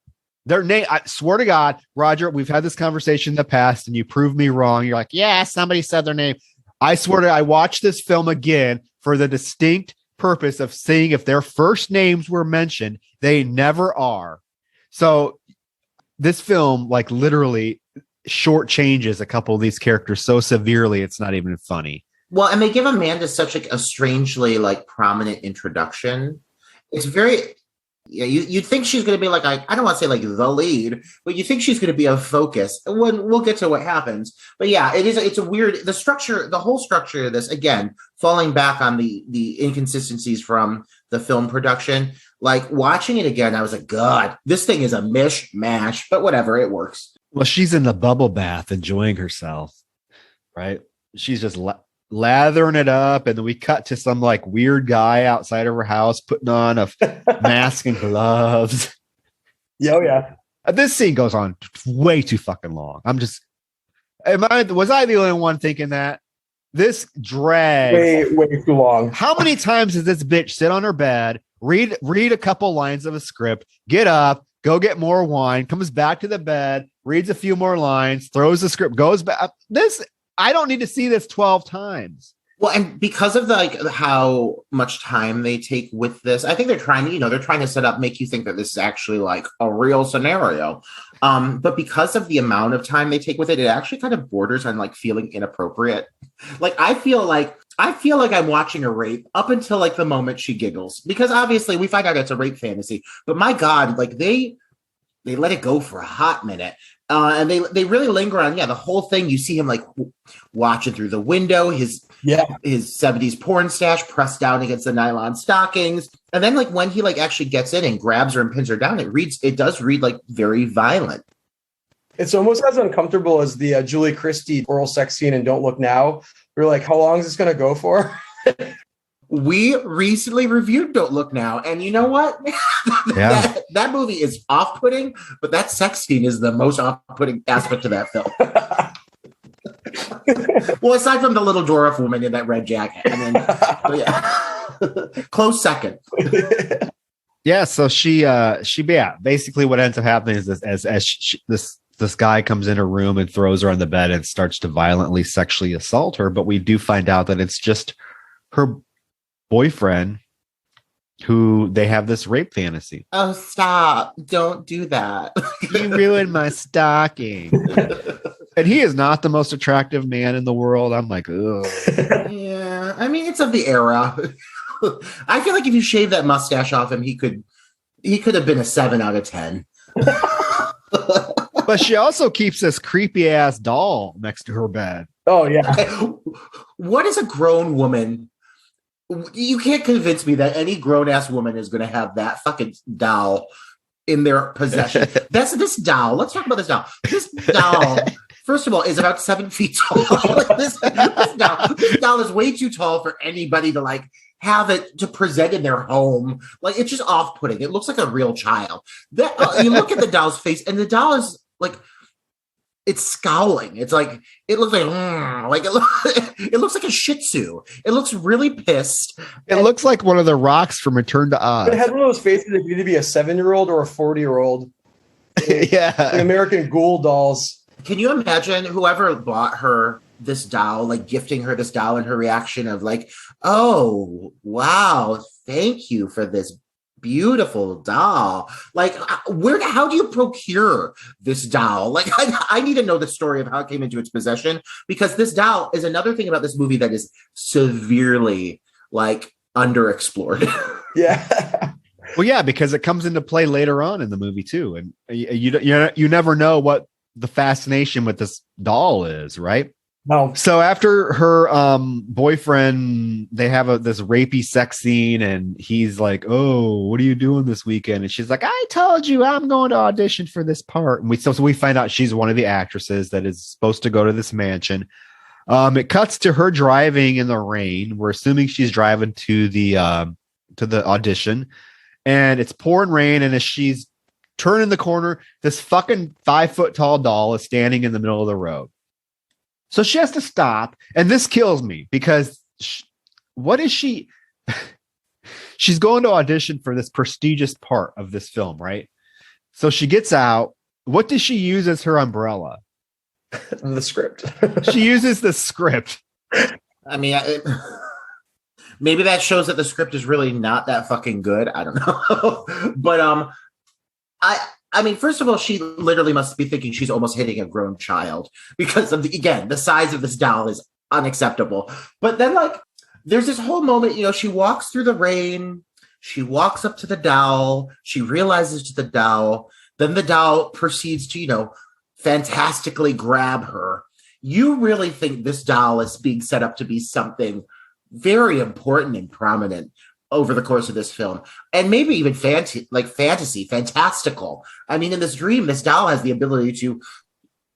Their name, I swear to God, Roger, we've had this conversation in the past and you proved me wrong. You're like, yeah, somebody said their name. I swear to God, I watched this film again for the distinct purpose of seeing if their first names were mentioned. They never are. So this film, like, literally shortchanges a couple of these characters so severely it's not even funny. Well, and they give Amanda such a strangely like prominent introduction. It's very, yeah, you'd think she's going to be like, I don't want to say like the lead, but you think she's going to be a focus. We'll get to what happens. But yeah, it's a weird, the whole structure of this, again, falling back on the inconsistencies from the film production. Like, watching it again, I was like, God, this thing is a mishmash, but whatever, it works. Well, she's in the bubble bath enjoying herself, right? She's just lathering it up. And then we cut to some like weird guy outside of her house putting on a mask and gloves. Yeah, oh yeah. This scene goes on way too fucking long. Was I the only one thinking that? This drags way too long. How many times does this bitch sit on her bed, read a couple lines of a script, get up, go get more wine, comes back to the bed, reads a few more lines, throws the script, goes back. I don't need to see this 12 times. Well, and because of how much time they take with this, I think they're trying to set up, make you think that this is actually like a real scenario. But because of the amount of time they take with it, it actually kind of borders on like feeling inappropriate. Like, I feel like I'm watching a rape up until like the moment she giggles, because obviously we find out it's a rape fantasy, but my God, like they let it go for a hot minute. And they really linger on, the whole thing. You see him like watching through the window, his 70s porn stash pressed down against the nylon stockings. And then like when he like actually gets in and grabs her and pins her down, it does read like very violent. It's almost as uncomfortable as the Julie Christie oral sex scene in Don't Look Now. We're like, how long is this going to go for? We recently reviewed Don't Look Now, and you know what? that movie is off-putting, but that sex scene is the most off-putting aspect of that film. Well, aside from the little dwarf woman in that red jacket, close second. Yeah, so she basically what ends up happening is this guy comes in her room and throws her on the bed and starts to violently sexually assault her, but we do find out that it's just her boyfriend who they have this rape fantasy. Oh, stop. Don't do that. He ruined my stocking. And he is not the most attractive man in the world. I'm like, ugh. Yeah, I mean, it's of the era. I feel like if you shave that mustache off him, he could have been a 7 out of 10. But she also keeps this creepy ass doll next to her bed. Oh, yeah. What is a grown woman? You can't convince me that any grown-ass woman is going to have that fucking doll in their possession. This doll. Let's talk about this doll. This doll, first of all, is about 7 feet tall. Like, this doll is way too tall for anybody to like have it to present in their home. Like, it's just off-putting. It looks like a real child. You look at the doll's face, and the doll is like, it's scowling. It's like, it looks like it looks like a Shih Tzu. It looks really pissed. It looks like one of the rocks from Return to Oz. It has one of those faces that could either be a 7-year-old or a 40-year-old. Yeah, the American Ghoul dolls. Can you imagine whoever bought her this doll, like gifting her this doll, and her reaction of like, oh, wow, thank you for this beautiful doll. Like, how do you procure this doll? Like, I need to know the story of how it came into its possession, because this doll is another thing about this movie that is severely like underexplored. Yeah. Well, yeah, because it comes into play later on in the movie too, and you never know what the fascination with this doll is, right? No. So after her boyfriend, they have this rapey sex scene, and he's like, "Oh, what are you doing this weekend?" And she's like, "I told you I'm going to audition for this part." And so we find out she's one of the actresses that is supposed to go to this mansion. It cuts to her driving in the rain. We're assuming she's driving to the audition, and it's pouring rain. And as she's turning the corner, this fucking 5-foot tall doll is standing in the middle of the road. So she has to stop, and this kills me because what is she? She's going to audition for this prestigious part of this film, right? So she gets out. What does she use as her umbrella? The script. She uses the script. I mean, maybe that shows that the script is really not that fucking good. I don't know. But I mean, first of all, she literally must be thinking she's almost hitting a grown child, because of the size of this doll is unacceptable. But then, like, there's this whole moment, she walks through the rain, she walks up to the doll, she realizes it's the doll, then the doll proceeds to, fantastically grab her. You really think this doll is being set up to be something very important and prominent over the course of this film, and maybe even fantasy, fantastical. I mean, in this dream, this doll has the ability to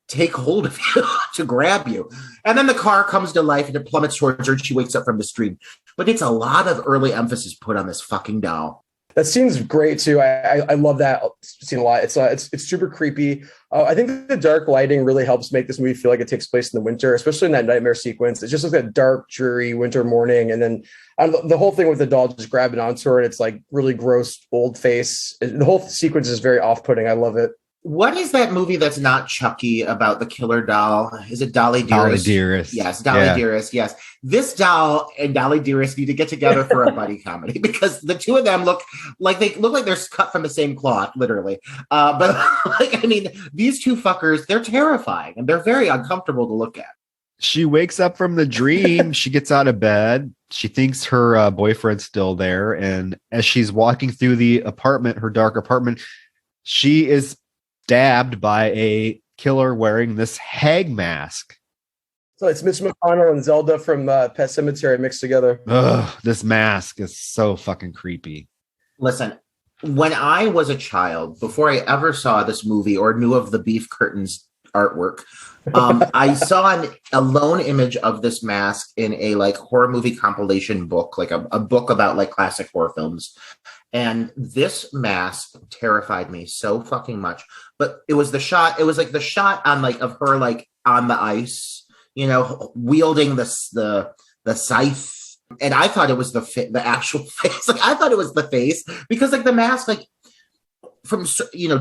take hold of you, to grab you. And then the car comes to life and it plummets towards her, and she wakes up from this dream. But it's a lot of early emphasis put on this fucking doll. That scene's great too. I love that scene a lot. It's super creepy. I think the dark lighting really helps make this movie feel like it takes place in the winter, especially in that nightmare sequence. It's just like a dark, dreary winter morning, and then the whole thing with the doll just grabbing onto her, and it's like really gross old face. The whole sequence is very off-putting. I love it. What is that movie that's not Chucky about the killer doll? Is it Dolly Dearest? Dolly Dearest. Yes, Dolly Dearest, yes. This doll and Dolly Dearest need to get together for a buddy comedy, because the two of them look like they're cut from the same cloth, literally. But like, I mean, these two fuckers, they're terrifying, and they're very uncomfortable to look at. She wakes up from the dream. She gets out of bed. She thinks her boyfriend's still there. And as she's walking through the apartment, her dark apartment, she is stabbed by a killer wearing this hag mask. So it's Mitch McConnell and Zelda from Pet Sematary mixed together. Ugh, this mask is so fucking creepy. Listen, when I was a child, before I ever saw this movie or knew of the Beef Curtains artwork, I saw a lone image of this mask in a like horror movie compilation book, like a book about like classic horror films. And this mask terrified me so fucking much. But it was the shot on like of her like on the ice, wielding the scythe. And I thought it was the actual face. Like, I thought it was the face, because like the mask, like from,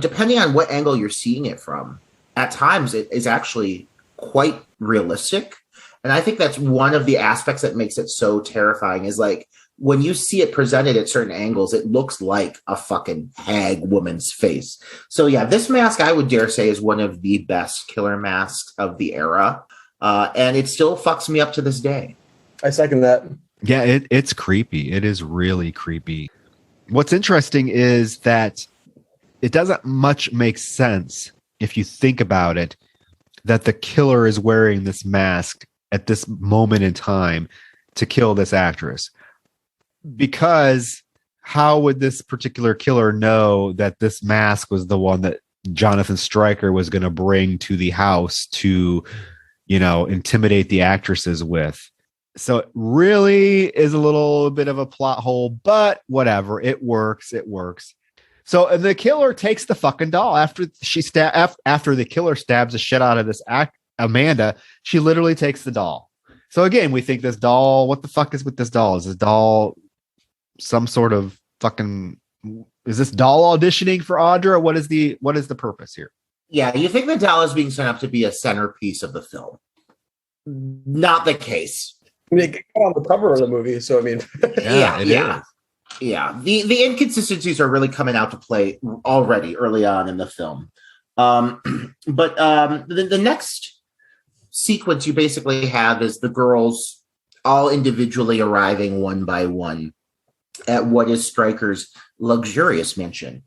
depending on what angle you're seeing it from, at times it is actually quite realistic. And I think that's one of the aspects that makes it so terrifying, is like, when you see it presented at certain angles, it looks like a fucking hag woman's face. So yeah, this mask, I would dare say, is one of the best killer masks of the era. And it still fucks me up to this day. I second that. Yeah, it's creepy. It is really creepy. What's interesting is that it doesn't much make sense, if you think about it, that the killer is wearing this mask at this moment in time to kill this actress. Because how would this particular killer know that this mask was the one that Jonathan Stryker was going to bring to the house to, intimidate the actresses with? So it really is a little bit of a plot hole, but whatever. It works. So and the killer takes the fucking doll after after the killer stabs the shit out of this Amanda. She literally takes the doll. So again, we think this doll, what the fuck is with this doll? Is this doll some sort of fucking, is this doll auditioning for Audra? What is the purpose here? Yeah, you think the doll is being set up to be a centerpiece of the film. not the case. I mean, it got on the cover of the movie, so I mean, Yeah. The inconsistencies are really coming out to play already early on in the film. But the next sequence you basically have is the girls all individually arriving one by one at what is Stryker's luxurious mansion.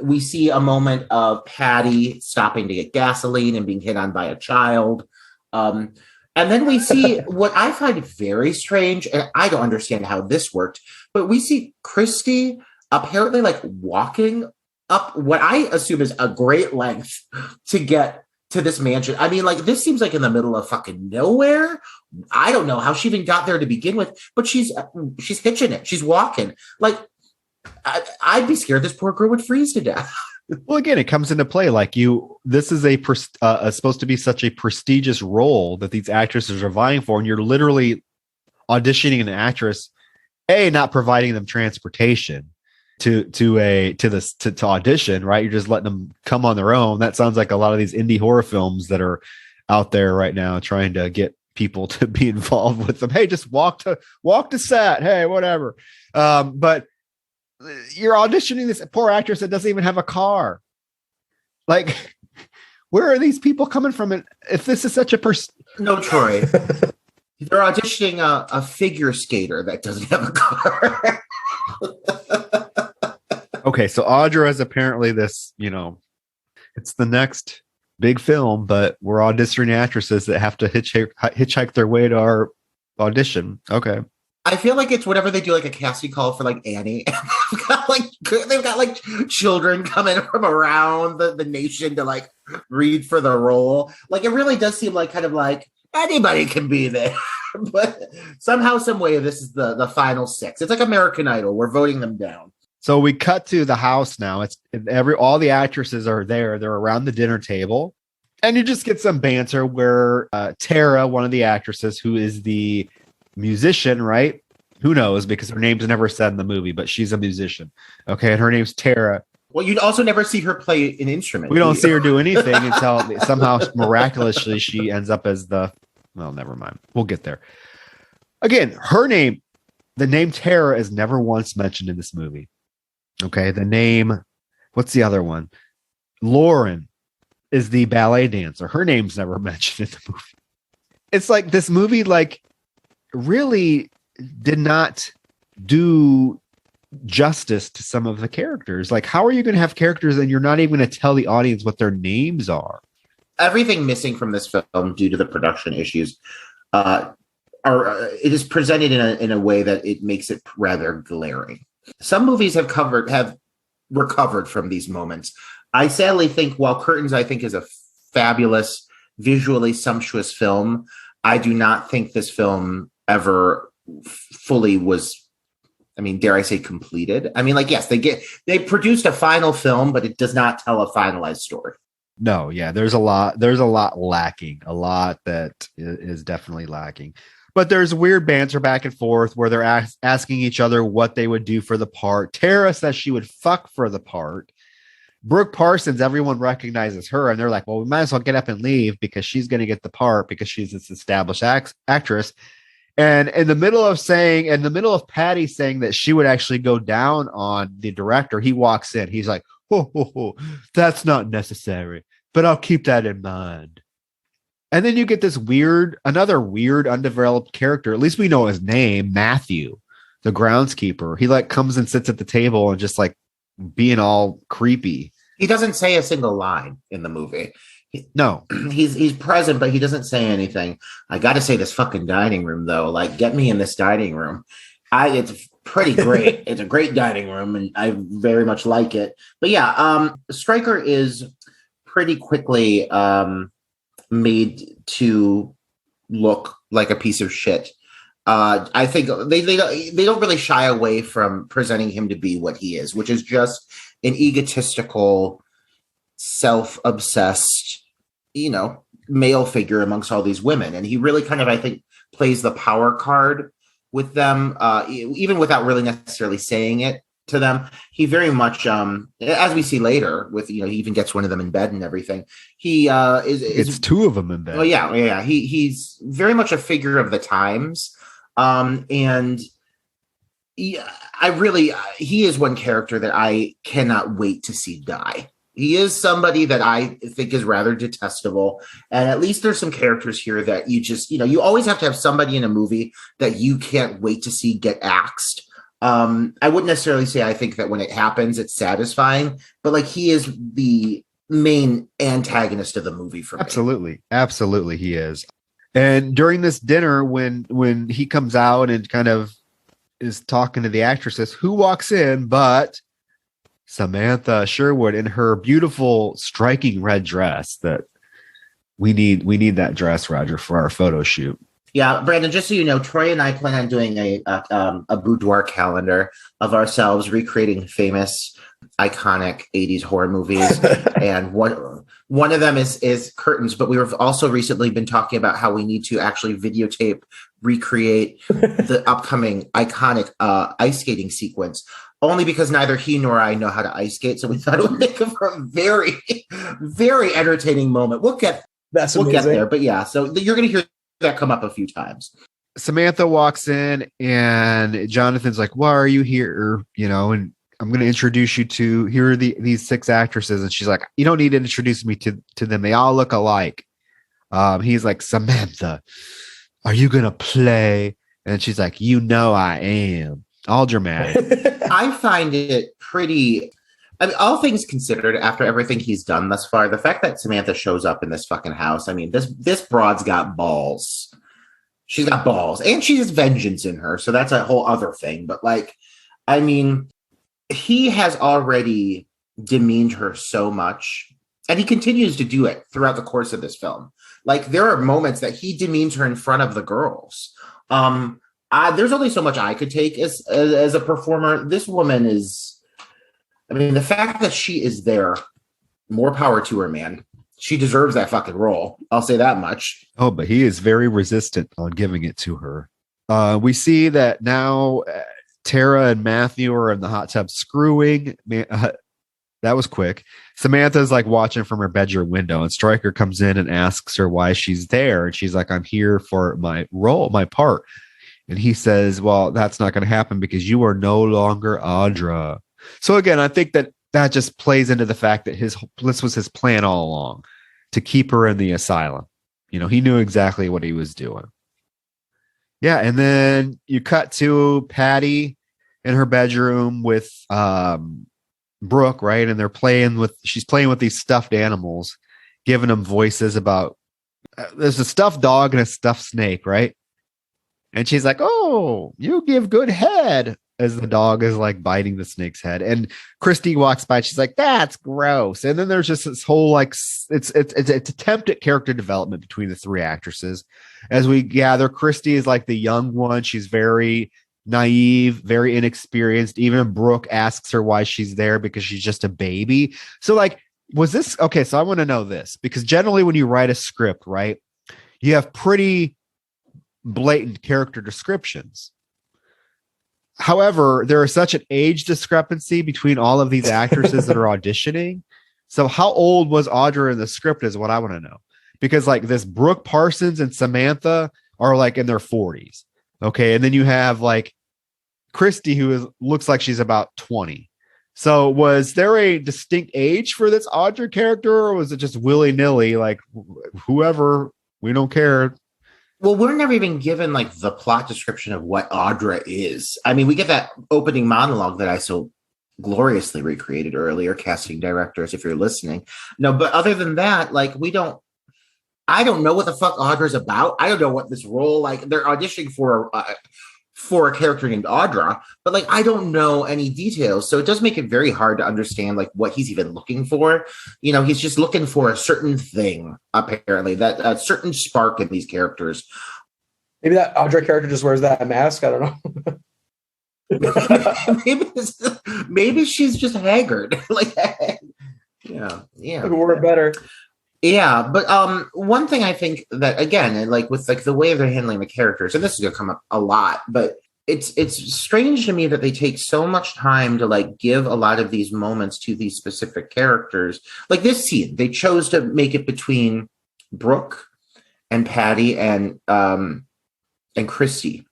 We see a moment of Patty stopping to get gasoline and being hit on by a child. And then we see what I find very strange, and I don't understand how this worked, but we see Christy apparently like walking up what I assume is a great length to get to this mansion. I mean, like, this seems like in the middle of fucking nowhere. I don't know how she even got there to begin with, but she's hitching it. She's walking. Like, I'd be scared this poor girl would freeze to death. Well, again, it comes into play. Like this is supposed to be such a prestigious role that these actresses are vying for, and you're literally auditioning an actress, not providing them transportation to audition, right? You're just letting them come on their own. That sounds like a lot of these indie horror films that are out there right now, trying to get people to be involved with them. Hey, just walk to set. Hey, whatever. But you're auditioning this poor actress that doesn't even have a car. Like, where are these people coming from? And if this is such a no, Troy, they're auditioning a figure skater that doesn't have a car. Okay, so Audra is apparently this, it's the next big film, but we're auditioning actresses that have to hitchhike their way to our audition. Okay. I feel like it's whatever they do, like a casting call for like Annie. they've got like children coming from around the nation to like read for the role. Like, it really does seem like kind of like anybody can be there. But somehow, some way, this is the final six. It's like American Idol. We're voting them down. So we cut to the house now. It's all the actresses are there. They're around the dinner table, and you just get some banter where Tara, one of the actresses, who is the musician, right? Who knows, because her name's never said in the movie, but she's a musician. Okay, and her name's Tara. Well, you'd also never see her play an instrument. We don't see her do anything until somehow miraculously she ends up as well, never mind. We'll get there. Again, the name Tara is never once mentioned in this movie. Okay, the name, what's the other one? Lauren is the ballet dancer. Her name's never mentioned in the movie. It's like this movie, like, really did not do justice to some of the characters. Like, how are you going to have characters and you're not even going to tell the audience what their names are? Everything missing from this film due to the production issues it is presented in a way that it makes it rather glaring. Some movies have recovered from these moments. I sadly think, while Curtains, I think, is a fabulous, visually sumptuous film, I do not think this film ever fully was, I mean, dare I say, completed. I mean, like, yes, they produced a final film, but it does not tell a finalized story. No, yeah, there's a lot lacking, a lot that is definitely lacking. But there's weird banter back and forth where they're asking each other what they would do for the part. Tara says she would fuck for the part. Brooke Parsons, everyone recognizes her, and they're like, well, we might as well get up and leave because she's going to get the part because she's this established actress. And in the middle of Patty saying that she would actually go down on the director, he walks in. He's like, oh, that's not necessary, but I'll keep that in mind. And then you get this another weird, undeveloped character. At least we know his name, Matthew, the groundskeeper. He like comes and sits at the table and just like being all creepy. He doesn't say a single line in the movie. No, he's present, but he doesn't say anything. I got to say, this fucking dining room, though, like, get me in this dining room. It's pretty great. It's a great dining room, and I very much like it. But yeah, Stryker is pretty quickly made to look like a piece of shit. I think they don't really shy away from presenting him to be what he is, which is just an egotistical, self-obsessed, male figure amongst all these women. And he really kind of, I think, plays the power card with them, even without really necessarily saying it. to them. He very much, as we see later, with he even gets one of them in bed and everything. He It's two of them in bed. Oh yeah. He's very much a figure of the times, and he is one character that I cannot wait to see die. He is somebody that I think is rather detestable. And at least there's some characters here that you just, you always have to have somebody in a movie that you can't wait to see get axed. I wouldn't necessarily say I think that when it happens, it's satisfying, but like he is the main antagonist of the movie for me. Absolutely he is. And during this dinner, when he comes out and kind of is talking to the actresses, who walks in but Samantha Sherwood in her beautiful, striking red dress that we need that dress, Roger, for our photo shoot. Yeah, Brandon, just so you know, Troy and I plan on doing a boudoir calendar of ourselves recreating famous, iconic 80s horror movies. And one of them is curtains, but we've also recently been talking about how we need to actually videotape, recreate the upcoming iconic ice skating sequence. Only because neither he nor I know how to ice skate, so we thought it would make for a very, very entertaining moment. We'll get there, but yeah. So you're going to hear that come up a few times. Samantha walks in, and Jonathan's like, "Why are you here?" And I'm going to introduce you to here are these 6 actresses, and she's like, "You don't need to introduce me to them. They all look alike." He's like, "Samantha, are you going to play?" And she's like, I am. All dramatic. I find it pretty. I mean, all things considered, after everything he's done thus far, the fact that Samantha shows up in this fucking house, I mean, this broad's got balls. She's got balls, and she has vengeance in her, so that's a whole other thing. But like, I mean, he has already demeaned her so much, and he continues to do it throughout the course of this film. Like, there are moments that he demeans her in front of the girls. There's only so much I could take as a performer. This woman is, I mean, the fact that she is there, more power to her, man. She deserves that fucking role. I'll say that much. Oh, but he is very resistant on giving it to her. We see that now Tara and Matthew are in the hot tub screwing. That was quick. Samantha's like watching from her bedroom window, and Stryker comes in and asks her why she's there. And she's like, "I'm here for my role, my part." And he says, "Well, that's not going to happen because you are no longer Audra." So again, I think that just plays into the fact that this was his plan all along, to keep her in the asylum. He knew exactly what he was doing. Yeah, and then you cut to Patty in her bedroom with Brooke, right? And she's playing with these stuffed animals, giving them voices about there's a stuffed dog and a stuffed snake, right? And she's like, "Oh, you give good head," as the dog is like biting the snake's head. And Christy walks by. She's like, "That's gross." And then there's just this whole like it's attempt at character development between the 3 actresses. As we gather, Christy is like the young one. She's very naive, very inexperienced. Even Brooke asks her why she's there because she's just a baby. So like, was this okay? So I want to know this, because generally when you write a script, right, you have pretty blatant character descriptions. However, there is such an age discrepancy between all of these actresses that are auditioning. So how old was Audra in the script is what I want to know. Because like this Brooke Parsons and Samantha are like in their 40s. Okay. And then you have like Christy, who looks like she's about 20. So was there a distinct age for this Audra character, or was it just willy-nilly, like whoever, we don't care? Well, we're never even given like the plot description of what Audra is. I mean, we get that opening monologue that I so gloriously recreated earlier, casting directors, if you're listening. No, but other than that, like I don't know what the fuck Audra's about. I don't know what this role, like they're auditioning for a character named Audra, but like I don't know any details, so it does make it very hard to understand like what he's even looking for. He's just looking for a certain thing, apparently, that a certain spark in these characters. Maybe that Audra character just wears that mask. I don't know. maybe she's just haggard. Like, yeah. Maybe we're better. Yeah, but one thing I think that, again, like with like the way they're handling the characters, and this is gonna come up a lot, but it's strange to me that they take so much time to like give a lot of these moments to these specific characters. Like this scene, they chose to make it between Brooke and Patty and Christy.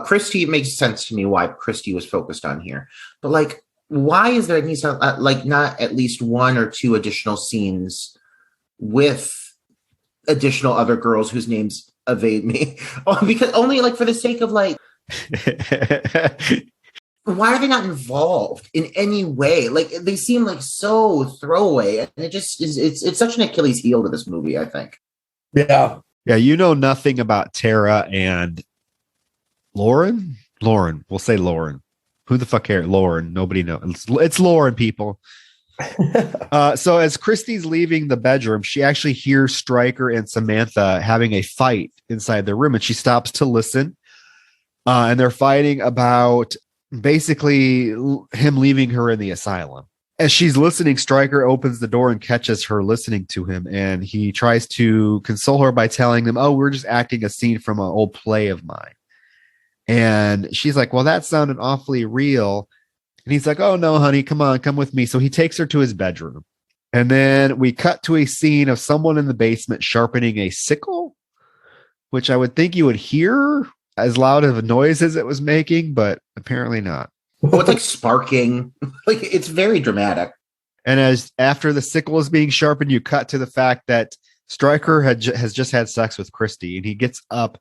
Christy, it makes sense to me why Christy was focused on here, but like, why is there needs to, like not at least one or two additional scenes with additional other girls whose names evade me? Because only like for the sake of like, why are they not involved in any way? Like they seem like so throwaway, and it just is. It's such an Achilles heel to this movie, I think. Yeah. Yeah, you know nothing about Tara and Lauren. Lauren, we'll say Lauren. Who the fuck cares? Lauren. Nobody knows. It's Lauren, people. So as Christy's leaving the bedroom, she actually hears Stryker and Samantha having a fight inside their room, and she stops to listen. And they're fighting about basically him leaving her in the asylum. As she's listening, Stryker opens the door and catches her listening to him, and he tries to console her by telling them, "Oh, we're just acting a scene from an old play of mine." And she's like, "Well, that sounded awfully real." And he's like, "Oh, no, honey, come on, come with me." So he takes her to his bedroom. And then we cut to a scene of someone in the basement sharpening a sickle, which I would think you would hear as loud of a noise as it was making, but apparently not. Oh, it's like sparking. Like it's very dramatic. And as after the sickle is being sharpened, you cut to the fact that Stryker has just had sex with Christy, and he gets up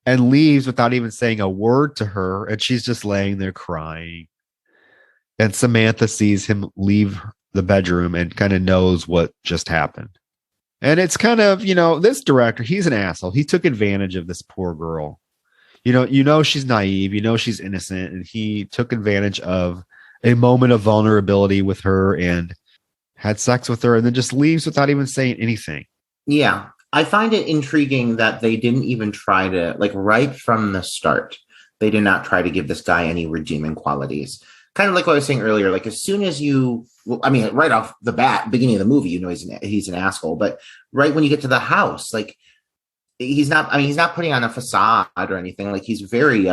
and leaves without even saying a word to her, and she's just laying there crying. And Samantha sees him leave the bedroom and kind of knows what just happened. And it's kind of, this director, he's an asshole. He took advantage of this poor girl. You know she's naive, she's innocent, and he took advantage of a moment of vulnerability with her and had sex with her and then just leaves without even saying anything. Yeah. I find it intriguing that they didn't even try to, like, right from the start, they did not try to give this guy any redeeming qualities. Kind of like what I was saying earlier, like as soon as right off the bat, beginning of the movie, he's an asshole, but right when you get to the house, like he's not putting on a facade or anything. Like he's very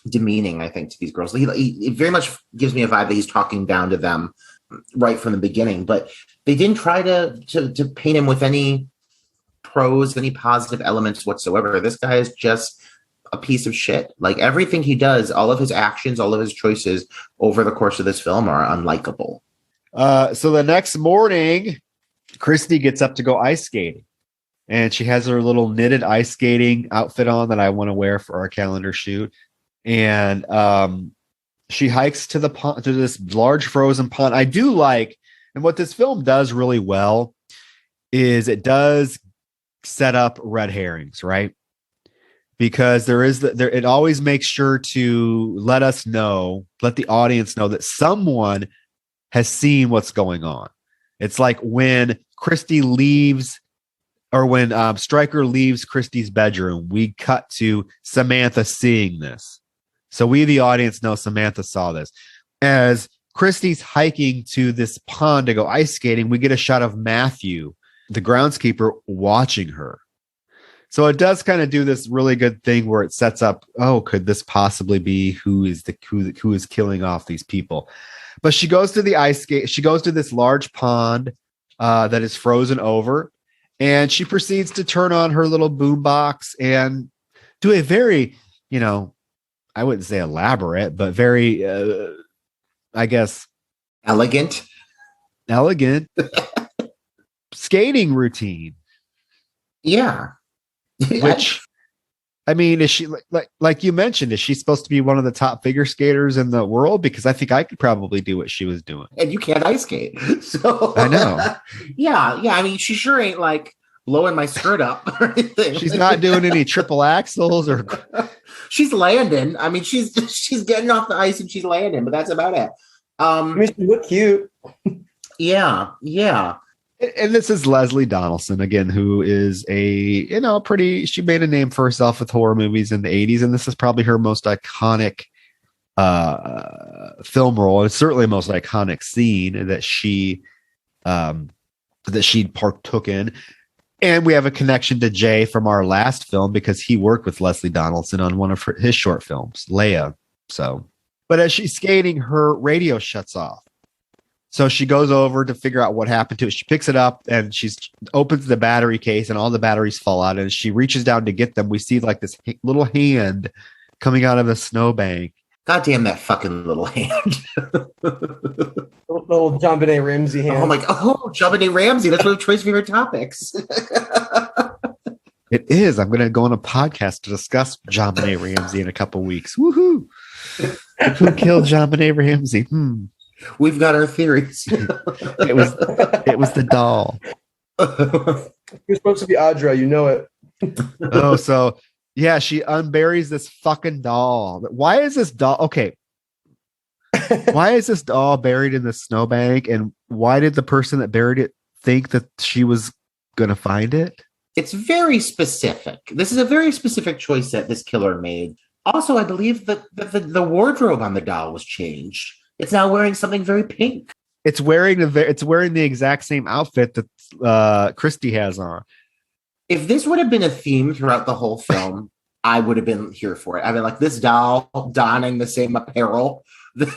demeaning, I think, to these girls. He very much gives me a vibe that he's talking down to them right from the beginning, but they didn't try to paint him with any pros, any positive elements whatsoever. This guy is just a piece of shit. Like everything he does, all of his actions, all of his choices over the course of this film are unlikable. So the next morning, Christy gets up to go ice skating, and she has her little knitted ice skating outfit on that I want to wear for our calendar shoot. And she hikes to the pond, to this large frozen pond. I do like, and what this film does really well is it does set up red herrings, right? Because it always makes sure to let the audience know that someone has seen what's going on. It's like when Christy leaves, or when Stryker leaves Christy's bedroom, we cut to Samantha seeing this. So we, the audience, know Samantha saw this. As Christy's hiking to this pond to go ice skating, we get a shot of Matthew, the groundskeeper, watching her. So it does kind of do this really good thing where it sets up, could this possibly be who is killing off these people? But she goes to the ice skate. She goes to this large pond that is frozen over, and she proceeds to turn on her little boombox and do a very, I wouldn't say elaborate, but very, I guess, elegant skating routine. Yeah. Which, I mean, is she like you mentioned, is she supposed to be one of the top figure skaters in the world? Because I think I could probably do what she was doing. And you can't ice skate. So I know. Yeah. I mean, she sure ain't like blowing my skirt up or anything. She's not doing any triple axles or she's landing. I mean, she's getting off the ice and she's landing, but that's about it. I mean, she looked cute. Yeah. And this is Leslie Donaldson again, who is she made a name for herself with horror movies in the 80s. And this is probably her most iconic film role. It's certainly the most iconic scene that she partook in. And we have a connection to Jay from our last film because he worked with Leslie Donaldson on one of his short films, Leia. So, but as she's skating, her radio shuts off. So she goes over to figure out what happened to it. She picks it up and she opens the battery case and all the batteries fall out. And as she reaches down to get them, we see like this little hand coming out of a snowbank. God damn that fucking little hand. Little JonBenet Ramsey hand. Oh my god. Oh, JonBenet Ramsey. That's one of Troy's favorite topics. It is. I'm going to go on a podcast to discuss JonBenet Ramsey in a couple weeks. Woohoo. Who killed JonBenet Ramsey? We've got our theories. It was the doll. You're supposed to be Audra, you know it. Oh, so yeah, she unburies this fucking doll. Why is this doll? Okay. Why is this doll buried in the snowbank? And why did the person that buried it think that she was going to find it? It's very specific. This is a very specific choice that this killer made. Also, I believe that the wardrobe on the doll was changed. It's now wearing something very pink. It's wearing the exact same outfit that Christy has on. If this would have been a theme throughout the whole film, I would have been here for it. I mean, like this doll donning the same apparel that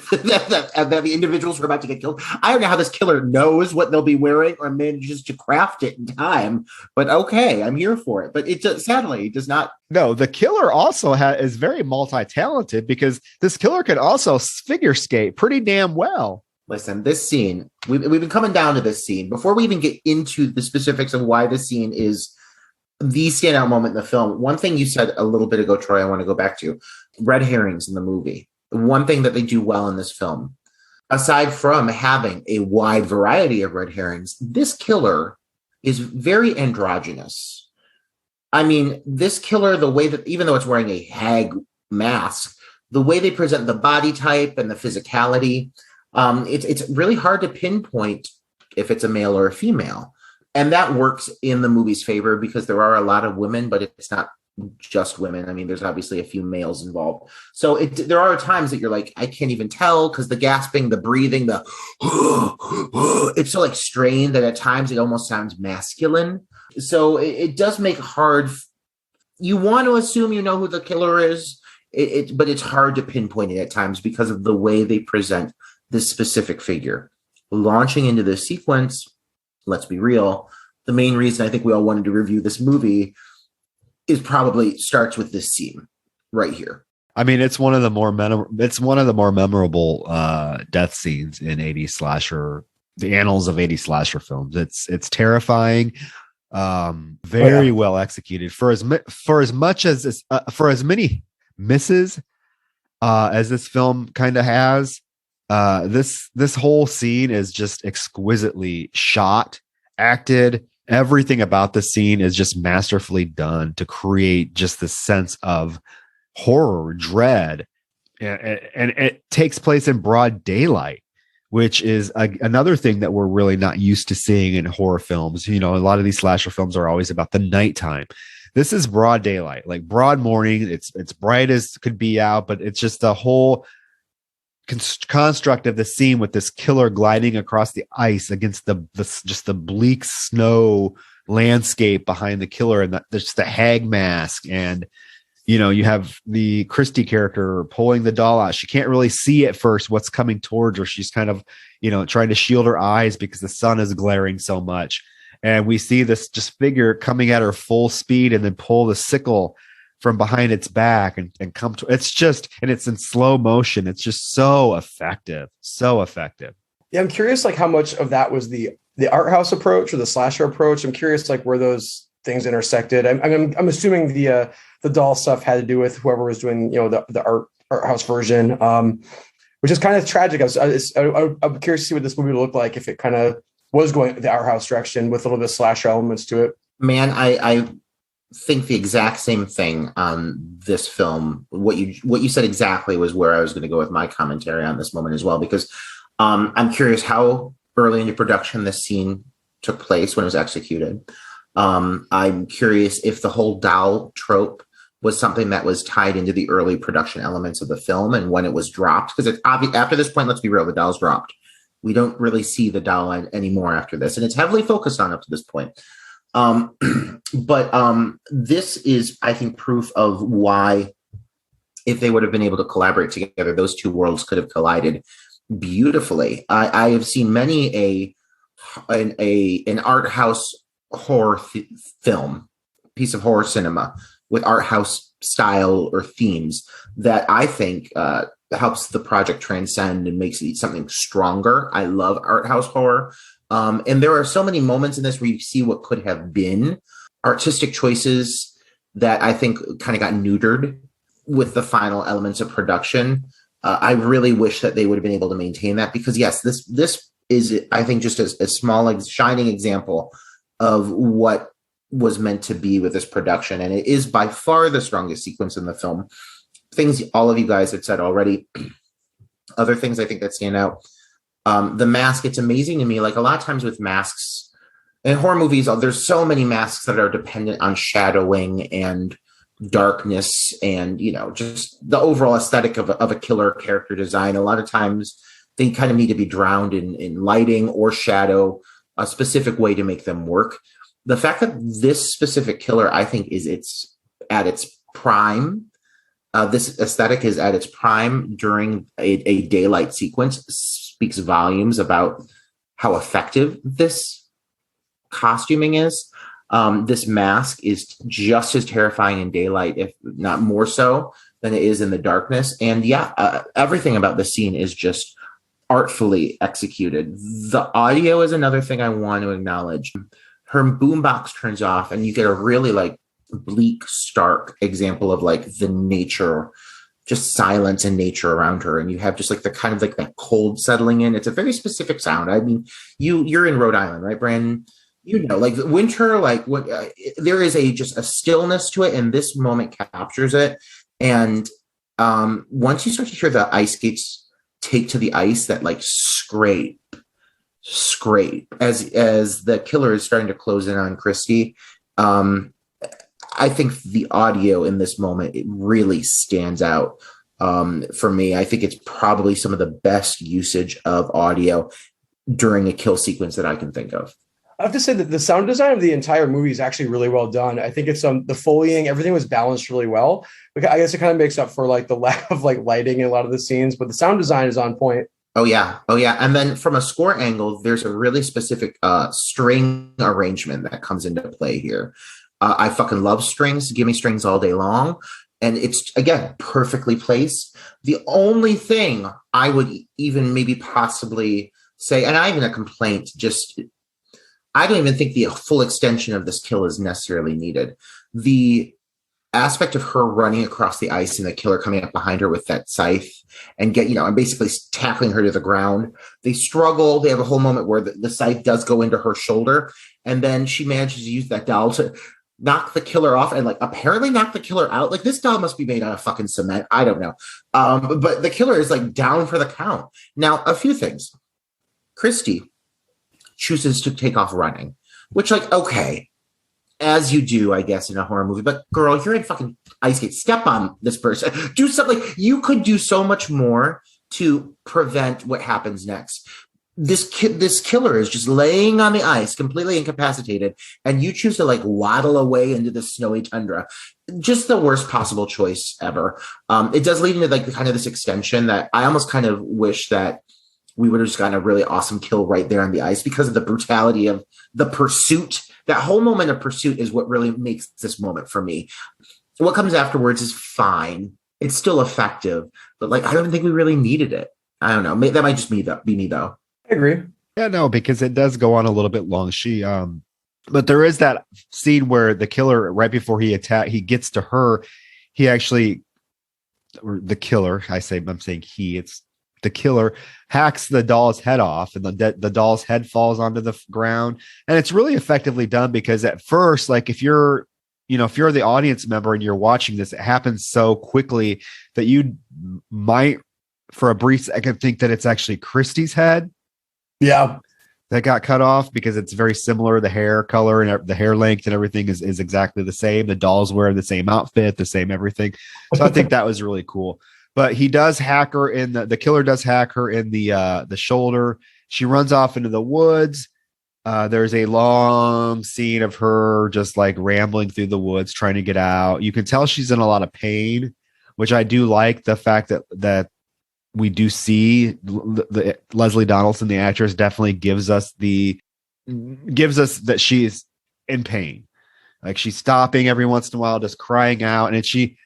the individuals who are about to get killed. I don't know how this killer knows what they'll be wearing or manages to craft it in time, but okay, I'm here for it. But it just, sadly does not. No, the killer also is very multi-talented because this killer can also figure skate pretty damn well. Listen, this scene, we've been coming down to this scene. Before we even get into the specifics of why this scene is the standout moment in the film, one thing you said a little bit ago, Troy, I want to go back to. Red herrings in the movie. One thing that they do well in this film, aside from having a wide variety of red herrings, this killer is very androgynous. I mean, this killer, the way that, even though it's wearing a hag mask, the way they present the body type and the physicality, it's really hard to pinpoint if it's a male or a female. And that works in the movie's favor because there are a lot of women, but it's not just women. I mean, there's obviously a few males involved. So there are times that you're like, I can't even tell because the gasping, the breathing, the it's so like strained that at times it almost sounds masculine. So it does make hard. You want to assume you know who the killer is, but it's hard to pinpoint it at times because of the way they present this specific figure. Launching into this sequence, let's be real, the main reason I think we all wanted to review this movie is probably starts with this scene right here. I mean, it's one of the more memorable death scenes in 80s slasher, the annals of 80s slasher films. It's terrifying, very well executed for as many misses as this film kind of has. This whole scene is just exquisitely shot, acted. Everything about the scene is just masterfully done to create just this sense of horror, dread, and it takes place in broad daylight, which is another thing that we're really not used to seeing in horror films. You know, a lot of these slasher films are always about the nighttime. This is broad daylight, like broad morning. It's bright as could be out, but it's just the whole construct of the scene with this killer gliding across the ice against just the bleak snow landscape behind the killer, and there's the hag mask, and you know, you have the Christy character pulling the doll out. She can't really see at first what's coming towards her. She's kind of, you know, trying to shield her eyes because the sun is glaring so much, and we see this just figure coming at her full speed and then pull the sickle from behind its back and come to it's in slow motion. It's just so effective. Yeah, I'm curious like how much of that was the art house approach or the slasher approach. I'm curious like where those things intersected. I'm assuming the doll stuff had to do with whoever was doing, you know, the art house version, which is kind of tragic. I'm curious to see what this movie would look like if it kind of was going the art house direction with a little bit of slasher elements to it. Man, I think the exact same thing on this film. What you said exactly was where I was going to go with my commentary on this moment as well, because I'm curious how early into production this scene took place when it was executed. I'm curious if the whole doll trope was something that was tied into the early production elements of the film and when it was dropped, because it's obvious after this point, let's be real, the doll's dropped. We don't really see the doll anymore after this, and it's heavily focused on up to this point. But this is, I think, proof of why, if they would have been able to collaborate together, those two worlds could have collided beautifully. I have seen many an art house horror film, piece of horror cinema with art house style or themes that I think helps the project transcend and makes it something stronger. I love art house horror. And there are so many moments in this where you see what could have been artistic choices that I think kind of got neutered with the final elements of production. I really wish that they would have been able to maintain that, because yes, this is, I think, just a small, shining example of what was meant to be with this production. And it is by far the strongest sequence in the film. Things all of you guys had said already. Other things I think that stand out. The mask, it's amazing to me. Like, a lot of times with masks in horror movies, there's so many masks that are dependent on shadowing and darkness and, just the overall aesthetic of a killer character design. A lot of times they kind of need to be drowned in lighting or shadow, a specific way to make them work. The fact that this specific killer, I think, is at its prime. This aesthetic is at its prime during a daylight sequence speaks volumes about how effective this costuming is. This mask is just as terrifying in daylight, if not more so, than it is in the darkness. And everything about the scene is just artfully executed. The audio is another thing I want to acknowledge. Her boombox turns off, and you get a really bleak, stark example of the nature, just silence and nature around her, and you have just the kind of that cold settling in. It's a very specific sound. I mean, you're in Rhode Island, right, Brandon? Winter, there is just a stillness to it, and this moment captures it. And once you start to hear the ice skates take to the ice, that scrape as the killer is starting to close in on Christy. I think the audio in this moment, it really stands out for me. I think it's probably some of the best usage of audio during a kill sequence that I can think of. I have to say that the sound design of the entire movie is actually really well done. I think it's the Foleying, everything was balanced really well. I guess it kind of makes up for the lack of lighting in a lot of the scenes, but the sound design is on point. Oh yeah. And then from a score angle, there's a really specific string arrangement that comes into play here. I fucking love strings. Give me strings all day long. And it's, again, perfectly placed. The only thing I would even maybe possibly say, and not even a complaint, just I don't even think the full extension of this kill is necessarily needed. The aspect of her running across the ice and the killer coming up behind her with that scythe and and basically tackling her to the ground. They struggle. They have a whole moment where the scythe does go into her shoulder, and then she manages to use that doll to knock the killer off and apparently knock the killer out. This doll must be made out of fucking cement. I don't know. But the killer is down for the count. Now, a few things. Christy chooses to take off running, which okay, as you do, I guess, in a horror movie. But girl, you're in fucking ice skate. Step on this person. Do something. You could do so much more to prevent what happens next. This killer is just laying on the ice, completely incapacitated, and you choose to waddle away into the snowy tundra. Just the worst possible choice ever. It does lead into kind of this extension that I almost kind of wish that we would have just gotten a really awesome kill right there on the ice because of the brutality of the pursuit. That whole moment of pursuit is what really makes this moment for me. What comes afterwards is fine. It's still effective, but I don't think we really needed it. I don't know. That might just be me though. I agree. Yeah, no, because it does go on a little bit long. But there is that scene where the killer, right before he gets to her, he actually, or the killer, I'm saying it's the killer, hacks the doll's head off, and the doll's head falls onto the ground. And it's really effectively done because at first, if you're the audience member and you're watching this, it happens so quickly that you might, for a brief second, think that it's actually Christie's head. Yeah. That got cut off because it's very similar. The hair color and the hair length and everything is exactly the same. The doll's wearing the same outfit, the same everything. So I think that was really cool. But he does hack her the killer does hack her in the shoulder. She runs off into the woods. There's a long scene of her just like rambling through the woods trying to get out. You can tell she's in a lot of pain, which I do like the fact that we do see the Leslie Donaldson, the actress, definitely gives us that she's in pain. Like she's stopping every once in a while, just crying out, and she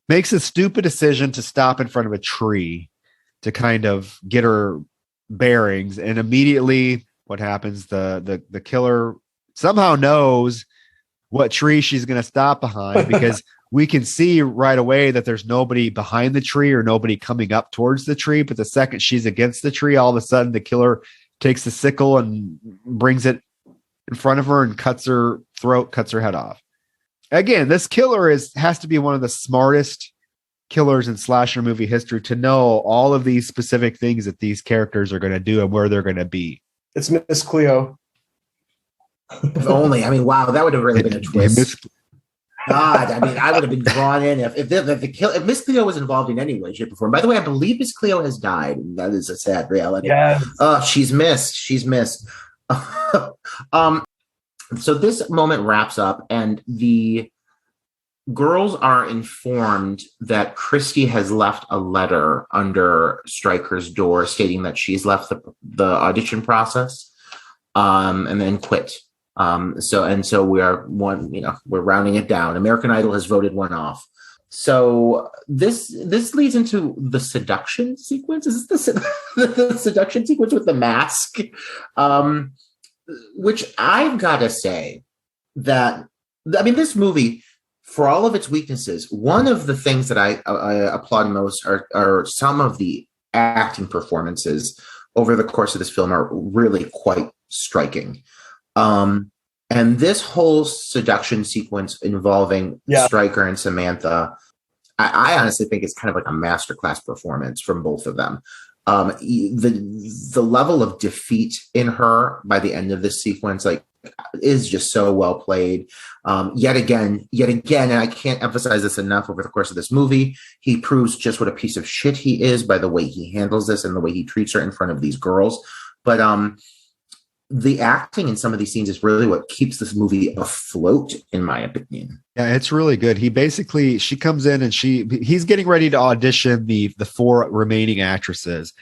makes a stupid decision to stop in front of a tree to kind of get her bearings. And immediately, what happens? The killer somehow knows what tree she's going to stop behind because we can see right away that there's nobody behind the tree or nobody coming up towards the tree. But the second she's against the tree, all of a sudden the killer takes the sickle and brings it in front of her and cuts her throat, cuts her head off. Again, this killer has to be one of the smartest killers in slasher movie history to know all of these specific things that these characters are going to do and where they're going to be. It's Miss Cleo. If only. I mean, wow, that would have really been a twist. God, I mean, I would have been drawn in if Miss Cleo was involved in any way, shape, or form. By the way, I believe Miss Cleo has died. And that is a sad reality. Yeah. She's missed. She's missed. So this moment wraps up, and the girls are informed that Christy has left a letter under Stryker's door stating that she's left the audition process, and then quit. So we're rounding it down. American Idol has voted one off. So this leads into the seduction sequence. Is this the seduction sequence with the mask? Which I've got to say that, I mean, this movie, for all of its weaknesses, one of the things that I applaud most are some of the acting performances over the course of this film are really quite striking. And this whole seduction sequence involving Stryker and Samantha, I honestly think it's kind of like a masterclass performance from both of them. The level of defeat in her by the end of this sequence, is just so well played. Yet again, and I can't emphasize this enough over the course of this movie, he proves just what a piece of shit he is by the way he handles this and the way he treats her in front of these girls. But the acting in some of these scenes is really what keeps this movie afloat, in my opinion. Yeah, it's really good. She comes in and he's getting ready to audition the 4 remaining actresses.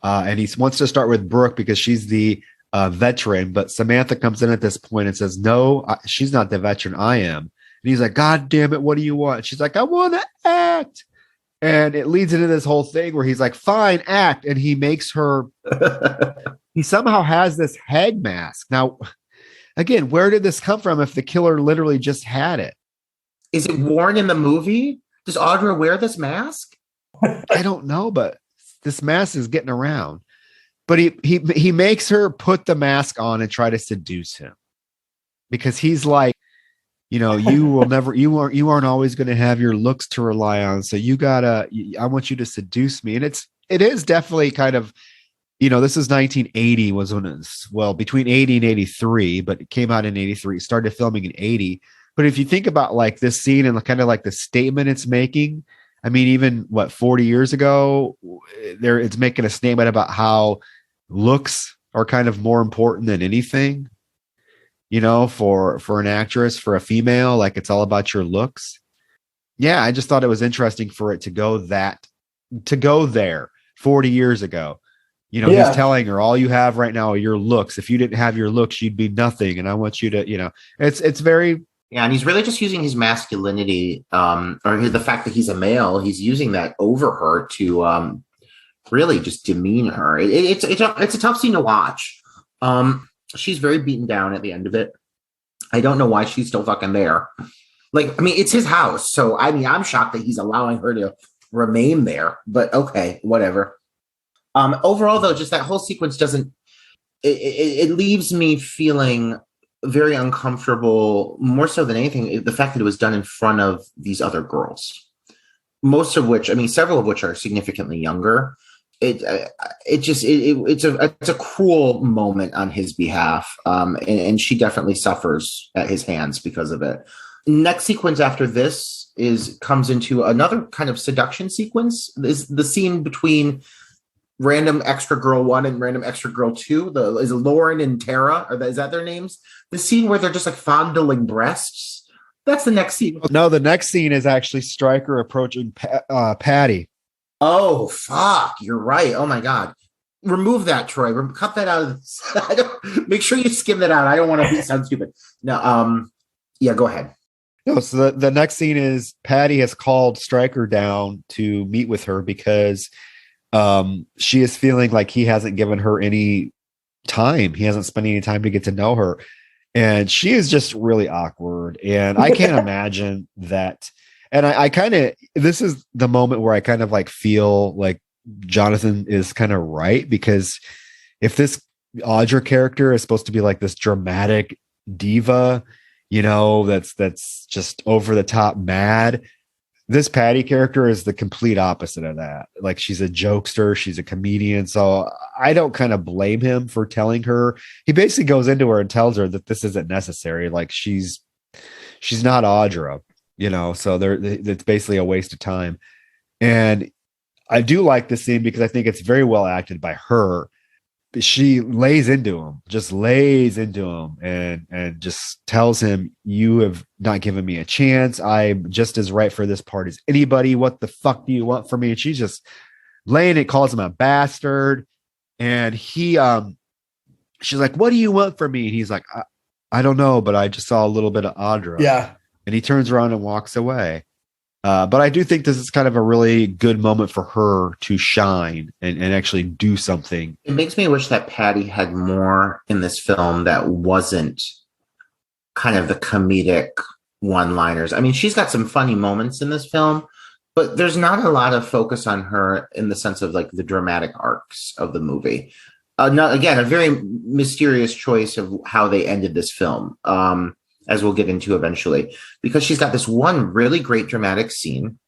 And he wants to start with Brooke because she's the veteran, but Samantha comes in at this point and says, no, she's not the veteran. I am. And he's like, God damn it. What do you want? She's like, I want to act. And it leads into this whole thing where he's like, fine, act. And he makes her, he somehow has this hag mask. Now, again, where did this come from if the killer literally just had it? Is it worn in the movie? Does Audra wear this mask? I don't know, but this mask is getting around. But he makes her put the mask on and try to seduce him because he's like, you aren't always going to have your looks to rely on. So I want you to seduce me. And it is definitely kind of, this is 1980 was when it's, between 80 and 83, but it came out in 83, started filming in 80. But if you think about like this scene and kind of like the statement it's making, I mean, even 40 years ago, it's making a statement about how looks are kind of more important than anything, for an actress, for a female, like it's all about your looks. Yeah. I just thought it was interesting for it to go there 40 years ago. He's telling her all you have right now are your looks. If you didn't have your looks, you'd be nothing. And I want you to, it's very. Yeah. And he's really just using his masculinity, or the fact that he's a male. He's using that over her to, really just demean her. It's a tough scene to watch. She's very beaten down at the end of it. I don't know why she's still fucking there. It's his house. So, I'm shocked that he's allowing her to remain there, but okay, whatever. Overall though, just that whole sequence it leaves me feeling very uncomfortable, more so than anything, the fact that it was done in front of these other girls, most of which, several of which are significantly younger. It's a cruel moment on his behalf, and she definitely suffers at his hands because of it. Next sequence after this comes into another kind of seduction sequence. Is the scene between Random Extra Girl 1 and Random Extra Girl 2. Is it Lauren and Tara? Is that their names? The scene where they're just like fondling breasts. That's the next scene. No, the next scene is actually Stryker approaching Patty. Oh, fuck. You're right. Oh, my God. Remove that, Troy. Cut that out of this. Make sure you skim that out. I don't want to sound stupid. No, yeah, go ahead. No, so the next scene is Patty has called Stryker down to meet with her because she is feeling like he hasn't given her any time. He hasn't spent any time to get to know her. And she is just really awkward. And I can't imagine that. And I kind of, this is the moment where I kind of like feel like Jonathan is kind of right, because if this Audra character is supposed to be like this dramatic diva, you know, that's just over the top mad, this Patty character is the complete opposite of that. Like, she's a jokester, she's a comedian. So I don't kind of blame him for telling her. He basically goes into her and tells her that this isn't necessary. Like, she's not Audra, you know, so it's basically a waste of time. And I do like this scene because I think it's very well acted by her. She lays into him and just tells him, you have not given me a chance. I'm just as right for this part as anybody. What the fuck do you want from me? And she's just laying it, calls him a bastard. And she's like, what do you want from me? And he's like, I don't know, but I just saw a little bit of Audra. Yeah. And he turns around and walks away. But I do think this is kind of a really good moment for her to shine and actually do something. It makes me wish that Patty had more in this film that wasn't kind of the comedic one-liners. I mean, she's got some funny moments in this film, but there's not a lot of focus on her in the sense of like the dramatic arcs of the movie. Again, a very mysterious choice of how they ended this film. As we'll get into eventually, because she's got this one really great dramatic scene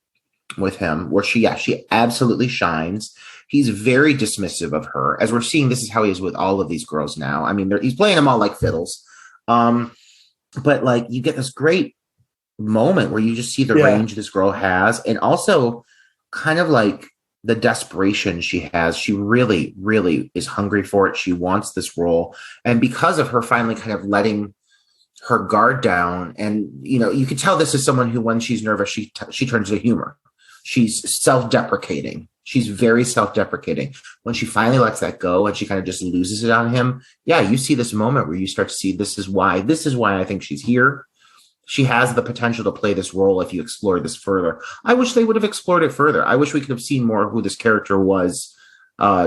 with him where she absolutely shines. He's very dismissive of her. As we're seeing, this is how he is with all of these girls now. I mean, he's playing them all like fiddles. But like, you get this great moment where you just see the range this girl has, and also kind of like the desperation she has. She really, really is hungry for it. She wants this role. And because of her finally kind of letting her guard down, and you know, you can tell this is someone who, when she's nervous, she turns to humor. She's self-deprecating. She's very self-deprecating. When she finally lets that go and she kind of just loses it on him, you see this moment where you start to see this is why I think she's here. She has the potential to play this role if you explore this further. I wish they would have explored it further. I wish we could have seen more of who this character was,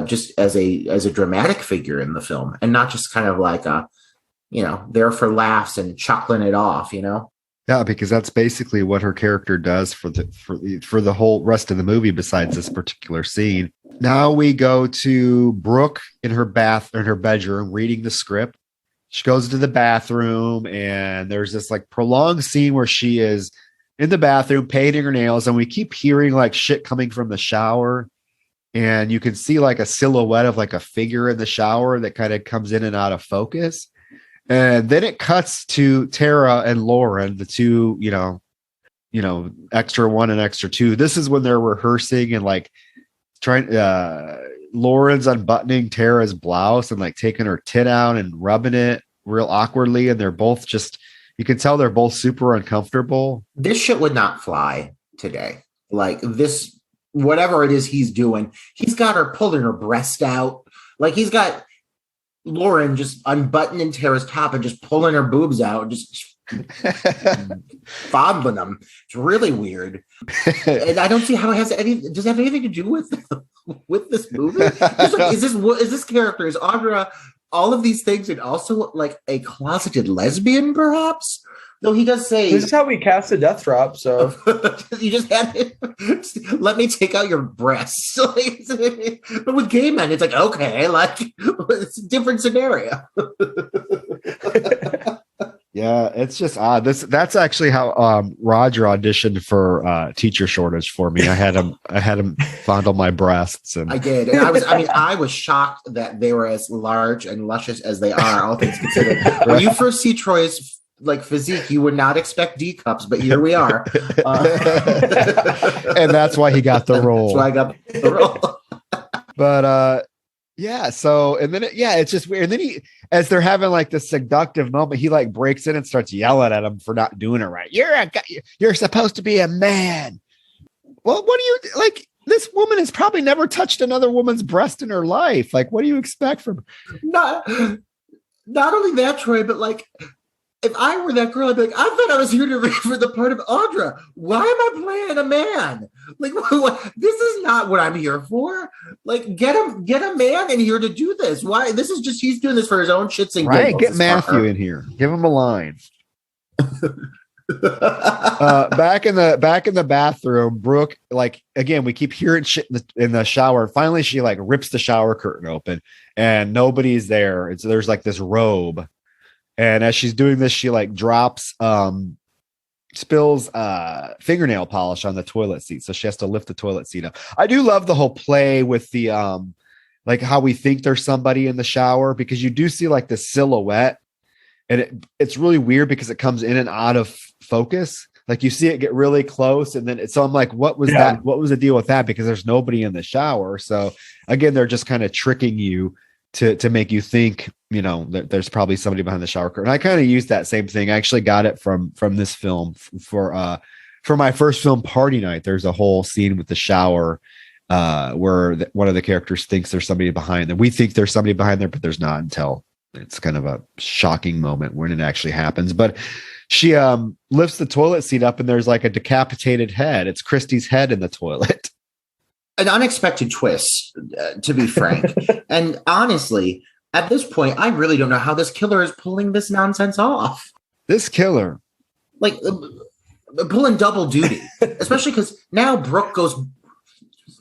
just as a dramatic figure in the film, and not just kind of like a, you know, there for laughs and chuckling it off, you know? Yeah, because that's basically what her character does for the whole rest of the movie, besides this particular scene. Now we go to Brooke in her bedroom reading the script. She goes to the bathroom, and there's this like prolonged scene where she is in the bathroom painting her nails, and we keep hearing like shit coming from the shower. And you can see like a silhouette of like a figure in the shower that kind of comes in and out of focus. And then it cuts to Tara and Lauren, the two, you know, extra one and extra two. This is when they're rehearsing and like trying, Lauren's unbuttoning Tara's blouse and like taking her tit out and rubbing it real awkwardly. And they're both just, you can tell they're both super uncomfortable. This shit would not fly today. Like this, whatever it is he's doing, he's got her pulling her breast out. Like he's got Lauren just unbuttoning Tara's top and just pulling her boobs out, just fondling them. It's really weird. And I don't see how it has does it have anything to do with this movie? Like, is this character, is Audra all of these things and also like a closeted lesbian, perhaps? Though he does say this is how we cast a death drop. So you just had it. Let me take out your breasts. But with gay men, it's like, okay, like it's a different scenario. Yeah, it's just odd. That's actually how Roger auditioned for teacher shortage for me. I had him fondle my breasts, and I did. And I was shocked that they were as large and luscious as they are, all things considered. When you first see Troy's like physique, you would not expect D cups, but here we are. And that's why he got the role. That's why I got the role. But yeah, so and then it's just weird. And then as they're having like this seductive moment, he like breaks in and starts yelling at him for not doing it right. You're supposed to be a man. Well, what do you like? This woman has probably never touched another woman's breast in her life. Like, what do you expect from her? Not only that, Troy, but like, if I were that girl, I'd be like, I thought I was here to read for the part of Audra. Why am I playing a man? Like, this is not what I'm here for. Like, get a man in here to do this. Why? This is just, he's doing this for his own shits and giggles. Right, get Matthew in here. Give him a line. Back in the bathroom, Brooke, like, again, we keep hearing shit in the shower. Finally, she like rips the shower curtain open and nobody's there. There's like this robe. And as she's doing this, she like spills fingernail polish on the toilet seat. So she has to lift the toilet seat up. I do love the whole play with the like how we think there's somebody in the shower, because you do see like the silhouette, and it's really weird because it comes in and out of focus. Like you see it get really close, and then so I'm like, what was that? What was the deal with that? Because there's nobody in the shower. So again, they're just kind of tricking you to make you think, you know, that there's probably somebody behind the shower curtain. I kind of used that same thing. I actually got it from this film for my first film, Party Night. There's a whole scene with the shower where one of the characters thinks there's somebody behind them. We think there's somebody behind there, but there's not, until it's kind of a shocking moment when it actually happens. But she lifts the toilet seat up and there's like a decapitated head. It's Christy's head in the toilet. An unexpected twist, to be frank. And honestly, at this point, I really don't know how this killer is pulling this nonsense off. This killer, like, pulling double duty, especially because now Brooke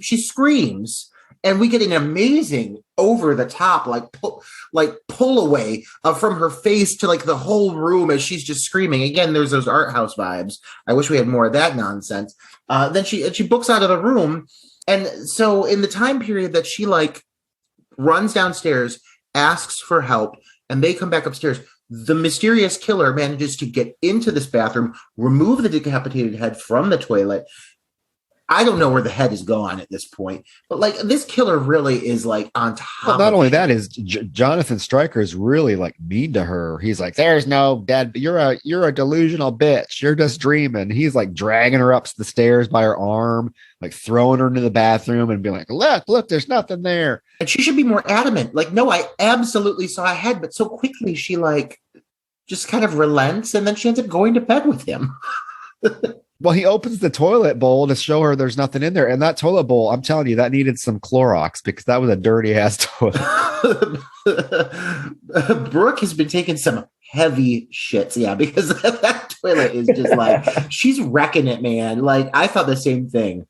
she screams, and we get an amazing over the top, pull away from her face to like the whole room as she's just screaming. Again, there's those art house vibes. I wish we had more of that nonsense. Then she books out of the room. And so in the time period that she like runs downstairs, asks for help, and they come back upstairs, the mysterious killer manages to get into this bathroom, remove the decapitated head from the toilet. I don't know where the head is gone at this point, but like this killer really is like on top. Well, not only that, is Jonathan Stryker is really like mean to her. He's like, "There's no dead. You're a delusional bitch. You're just dreaming." He's like dragging her up the stairs by her arm, like throwing her into the bathroom and being like, "Look, there's nothing there." And she should be more adamant. Like, no, I absolutely saw a head, but so quickly she like just kind of relents, and then she ends up going to bed with him. Well, he opens the toilet bowl to show her there's nothing in there. And that toilet bowl, I'm telling you, that needed some Clorox because that was a dirty ass toilet. Brooke has been taking some heavy shits. Yeah, because that toilet is just like, she's wrecking it, man. Like, I thought the same thing.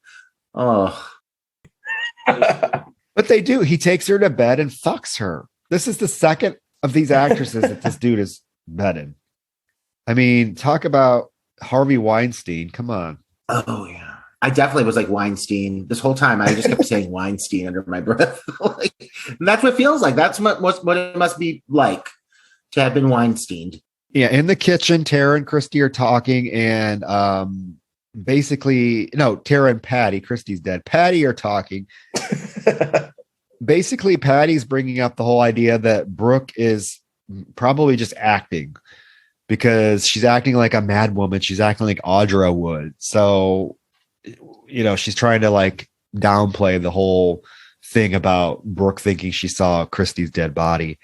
Oh. But they do. He takes her to bed and fucks her. This is the second of these actresses that this dude is bedded. I mean, talk about Harvey Weinstein. Come on. Oh yeah, I definitely was like Weinstein this whole time. I just kept saying Weinstein under my breath. Like, and that's what it feels like. That's what it must be like to have been Weinsteined. Yeah, in the kitchen, Tara and Christy are talking, and basically, no, Tara and Patty. Christy's dead. Patty are talking. Basically, Patty's bringing up the whole idea that Brooke is probably just acting, because she's acting like a mad woman. She's acting like Audra would. So, you know, she's trying to like downplay the whole thing about Brooke thinking she saw Christy's dead body.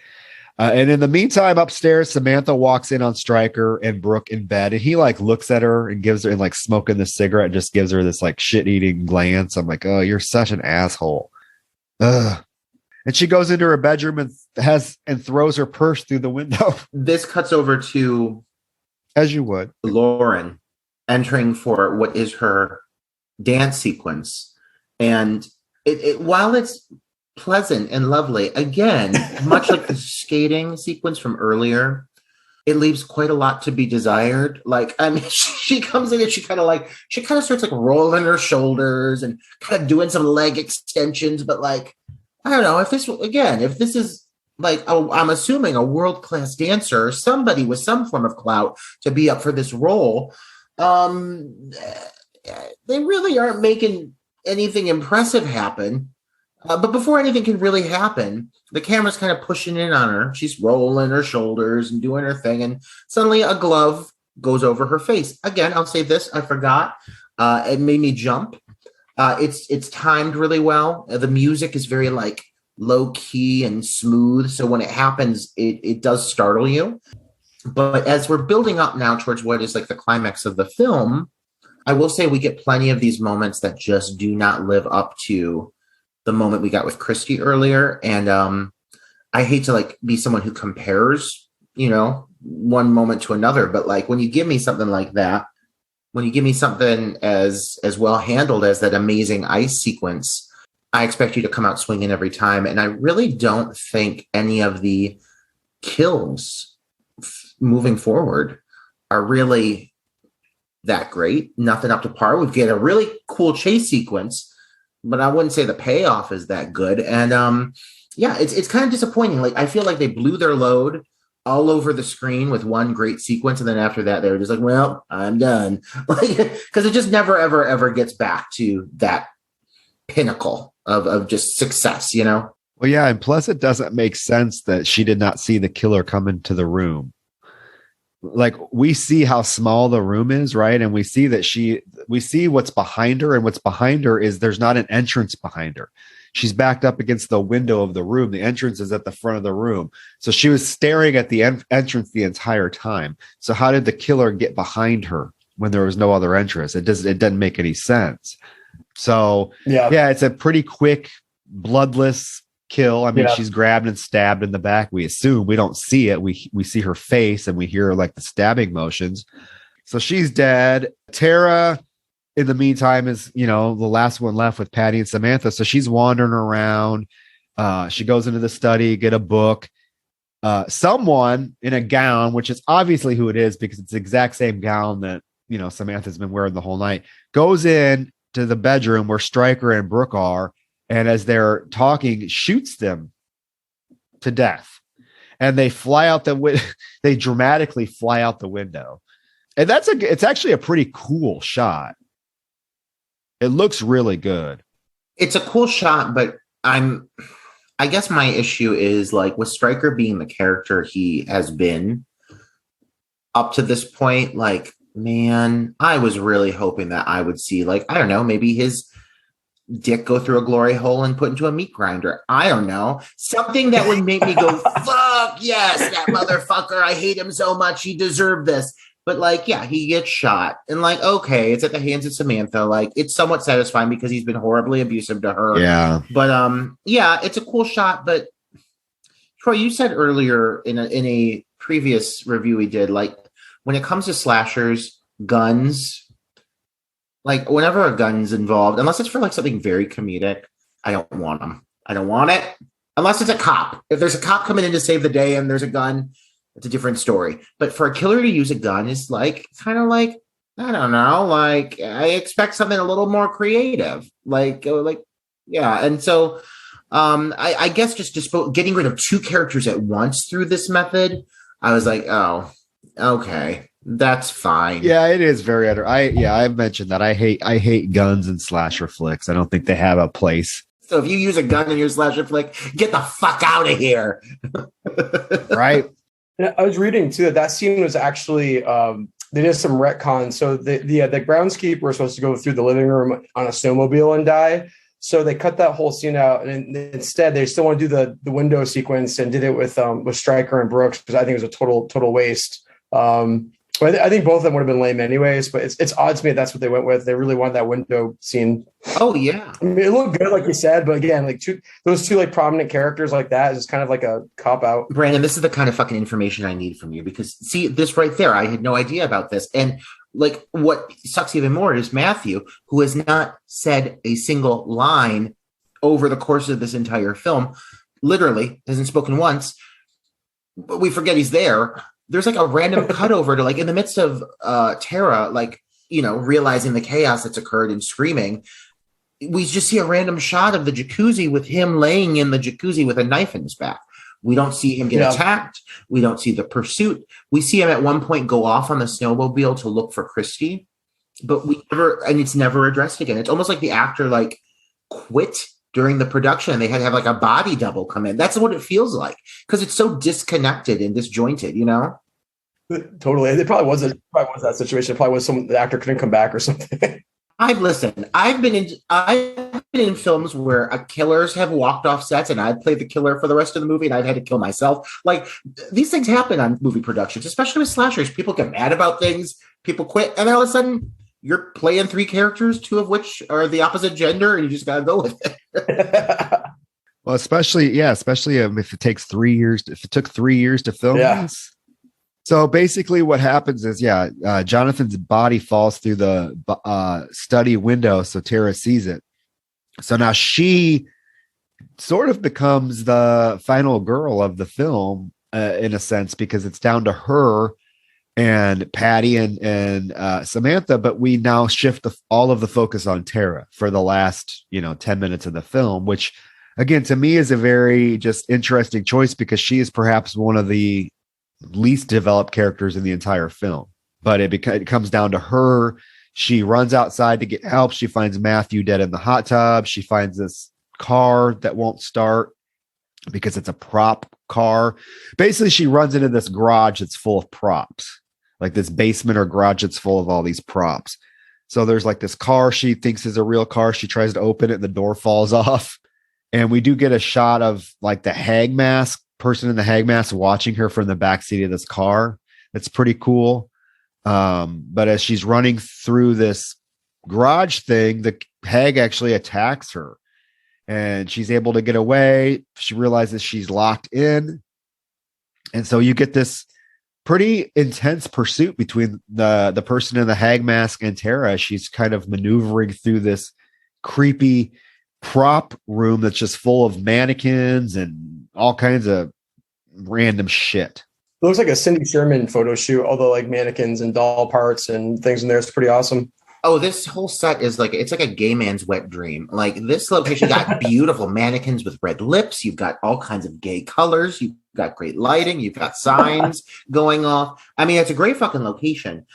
And in the meantime, upstairs, Samantha walks in on Stryker and Brooke in bed, and he like looks at her and gives her, and like smoking the cigarette, and just gives her this like shit eating glance. I'm like, oh, you're such an asshole. Ugh. And she goes into her bedroom and throws her purse through the window. This cuts over to, as you would, Lauren entering for what is her dance sequence. And it while it's pleasant and lovely, again, much like the skating sequence from earlier, it leaves quite a lot to be desired. Like, I mean, she comes in and she kind of starts like rolling her shoulders and kind of doing some leg extensions, but like, I don't know if this is like, I'm assuming a world-class dancer or somebody with some form of clout to be up for this role. They really aren't making anything impressive happen. But before anything can really happen, the camera's kind of pushing in on her. She's rolling her shoulders and doing her thing, and suddenly a glove goes over her face. Again, I'll say this: I forgot. It made me jump. It's timed really well. The music is very like low key and smooth, so when it happens, it does startle you. But as we're building up now towards what is like the climax of the film, I will say we get plenty of these moments that just do not live up to the moment we got with Christy earlier. And I hate to like be someone who compares, one moment to another, but like when you give me something like that, when you give me something as well handled as that amazing ice sequence, I expect you to come out swinging every time. And I really don't think any of the kills moving forward are really that great. Nothing up to par. We get a really cool chase sequence, but I wouldn't say the payoff is that good. And it's kind of disappointing. Like I feel like they blew their load all over the screen with one great sequence, and then after that they were just like, well, I'm done. Like, because it just never ever gets back to that pinnacle of just success, Well, yeah, and plus it doesn't make sense that she did not see the killer come into the room. Like we see how small the room is, right? And we see that we see what's behind her, and what's behind her is there's not an entrance behind her. She's backed up against the window of the room. The entrance is at the front of the room. So she was staring at the entrance the entire time. So how did the killer get behind her when there was no other entrance? It doesn't make any sense. So yeah, it's a pretty quick, bloodless kill. I mean, she's grabbed and stabbed in the back. We assume, we don't see it. We see her face and we hear like the stabbing motions. So she's dead. Tara, in the meantime, is the last one left with Patty and Samantha. So she's wandering around. She goes into the study, get a book. Someone in a gown, which is obviously who it is because it's the exact same gown that Samantha's been wearing the whole night, goes in to the bedroom where Stryker and Brooke are, and as they're talking, shoots them to death. And they fly out they dramatically fly out the window. And it's actually a pretty cool shot. It looks really good. It's a cool shot, but I guess my issue is like with Stryker being the character he has been up to this point, like, man, I was really hoping that I would see, like, I don't know, maybe his dick go through a glory hole and put into a meat grinder. I don't know. Something that would make me go, fuck yes, that motherfucker. I hate him so much. He deserved this. But like, yeah, he gets shot. And like, okay, it's at the hands of Samantha. Like, it's somewhat satisfying because he's been horribly abusive to her. Yeah. But yeah, it's a cool shot. But Troy, you said earlier in a previous review we did, like, when it comes to slashers, guns, like whenever a gun's involved, unless it's for like something very comedic, I don't want them. I don't want it. Unless it's a cop. If there's a cop coming in to save the day and there's a gun, it's a different story. But for a killer to use a gun is like, kind of like, I don't know, like I expect something a little more creative. Like, yeah. And so I guess just getting rid of two characters at once through this method, I was like, oh, okay. That's fine. Yeah, it is very I've mentioned that I hate guns and slasher flicks. I don't think they have a place. So if you use a gun in your slasher flick, get the fuck out of here. Right. And I was reading too that scene was actually they did some retcon. So the groundskeeper was supposed to go through the living room on a snowmobile and die. So they cut that whole scene out, and instead they still want to do the window sequence and did it with Stryker and Brooks, because I think it was a total waste. But I think both of them would have been lame anyways, but it's odd to me that's what they went with. They really wanted that window scene. Oh, yeah. I mean, it looked good, like you said, but again, like those two like prominent characters like that is just kind of like a cop-out. Brandon, this is the kind of fucking information I need from you, because, see, this right there, I had no idea about this. And, like, what sucks even more is Matthew, who has not said a single line over the course of this entire film, literally hasn't spoken once, but we forget he's there. There's like a random cutover to like in the midst of Tara, like, realizing the chaos that's occurred and screaming. We just see a random shot of the jacuzzi with him laying in the jacuzzi with a knife in his back. We don't see him get attacked. We don't see the pursuit. We see him at one point go off on the snowmobile to look for Christy, but and it's never addressed again. It's almost like the actor like quit during the production. They had to have like a body double come in. That's what it feels like because it's so disconnected and disjointed, you know? Totally. It probably was that situation. It probably was the actor couldn't come back or something. I've been in films where killers have walked off sets and I've played the killer for the rest of the movie and I've had to kill myself. Like these things happen on movie productions, especially with slashers. People get mad about things, people quit, and then all of a sudden you're playing 3 characters, 2 of which are the opposite gender, and you just gotta go with it. Well, especially if it takes 3 years, if it took 3 years to film this. So basically what happens is, Jonathan's body falls through the study window. So Tara sees it. So now she sort of becomes the final girl of the film in a sense, because it's down to her and Patty and Samantha. But we now shift all of the focus on Tara for the last, 10 minutes of the film, which again, to me is a very just interesting choice because she is perhaps one of the least developed characters in the entire film. But it comes down to her. She runs outside to get help. She finds Matthew dead in the hot tub. She finds this car that won't start because it's a prop car. Basically, she runs into this garage that's full of props, like this basement or garage that's full of all these props. So there's like this car she thinks is a real car. She tries to open it and the door falls off. And we do get a shot of like the hag mask person in the hag mask watching her from the backseat of this car. That's pretty cool. But as she's running through this garage thing, the hag actually attacks her and she's able to get away. She realizes she's locked in. And so you get this pretty intense pursuit between the person in the hag mask and Tara. She's kind of maneuvering through this creepy prop room that's just full of mannequins and all kinds of random shit. It looks like a Cindy Sherman photo shoot, although like mannequins and doll parts and things in there. It's pretty awesome. Oh, this whole set is it's like a gay man's wet dream. Like this location got beautiful mannequins with red lips. You've got all kinds of gay colors. You've got great lighting. You've got signs going off. I mean, it's a great fucking location.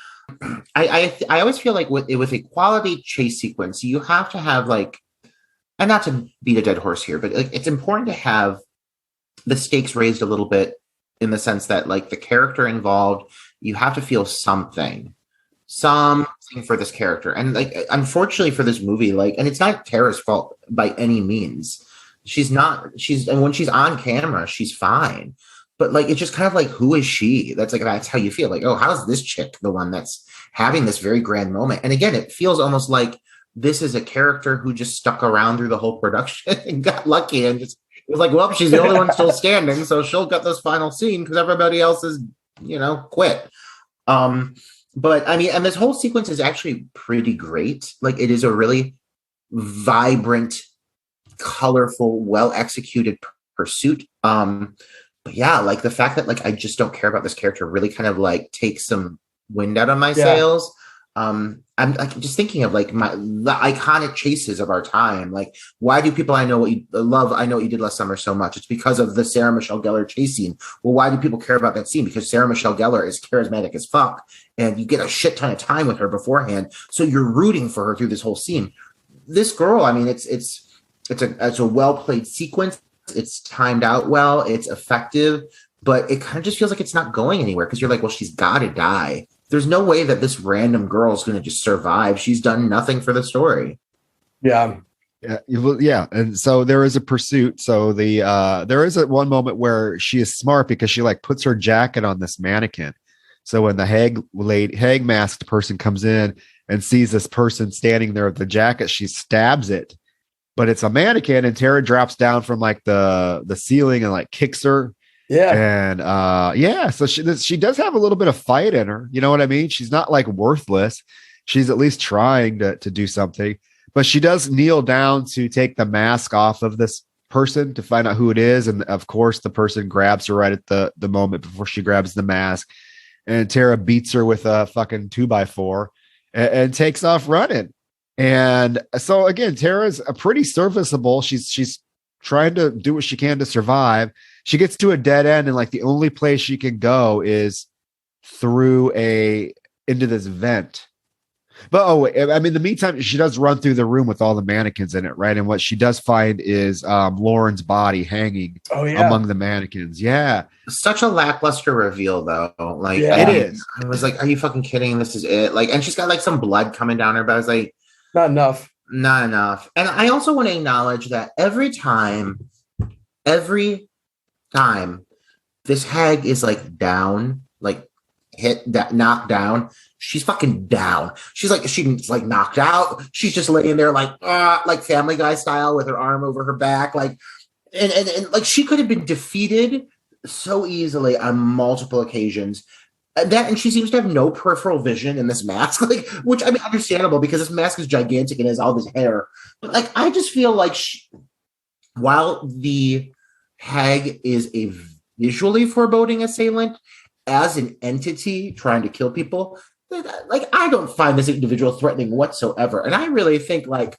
I always feel like with a quality chase sequence, you have to have and not to beat a dead horse here, but it's important to have the stakes raised a little bit in the sense that the character involved, you have to feel something for this character. And unfortunately for this movie, and it's not Tara's fault by any means. And when she's on camera, she's fine. But it's just kind of who is she? That's how you feel. Oh, how's this chick the one that's having this very grand moment? And again, it feels almost like this is a character who just stuck around through the whole production and got lucky and just was well, she's the only one still standing, so she'll get this final scene because everybody else is, quit. But I mean, and this whole sequence is actually pretty great. It is a really vibrant, colorful, well executed pursuit. But yeah, the fact that I just don't care about this character really kind of takes some wind out of my sails. I'm just thinking of the iconic chases of our time. Why do people I know what you did last summer so much? It's because of the Sarah Michelle Gellar chase scene. Well, why do people care about that scene? Because Sarah Michelle Gellar is charismatic as fuck, and you get a shit ton of time with her beforehand, so you're rooting for her through this whole scene. This girl, I mean, it's a well played sequence. It's timed out well. It's effective, but it kind of just feels like it's not going anywhere because you're well, she's got to die. There's no way that this random girl is going to just survive. She's done nothing for the story. Yeah. Yeah. And so there is a pursuit. So there is one moment where she is smart because she puts her jacket on this mannequin. So when the hag masked person comes in and sees this person standing there with the jacket, she stabs it, but it's a mannequin, and Tara drops down from the ceiling and kicks her. Yeah. And so she does have a little bit of fight in her. You know what I mean? She's not worthless. She's at least trying to do something, but she does kneel down to take the mask off of this person to find out who it is. And of course the person grabs her right at the moment before she grabs the mask, and Tara beats her with a fucking 2x4 and takes off running. And so again, Tara's a pretty serviceable. She's trying to do what she can to survive. She gets to a dead end, and the only place she can go is through into this vent. But I mean, in the meantime, she does run through the room with all the mannequins in it, right? And what she does find is Lauren's body hanging Oh yeah, among the mannequins. Yeah, Such a lackluster reveal, though. Like, Yeah. it is. I was like, "Are you fucking kidding? This is it." Like, and she's got like some blood coming down her, but I was like, not enough. not enough. And I also want to acknowledge that every time this hag is like down, like knocked down, she's fucking down. She's like knocked out. She's just laying there like Family Guy style with her arm over her back, like, and like she could have been defeated so easily on multiple occasions. And she seems to have no peripheral vision in this mask, like, which I mean, understandable because this mask is gigantic and has all this hair. But like, I just feel like while the hag is a visually foreboding assailant, as an entity trying to kill people, like, I don't find this individual threatening whatsoever. And I really think like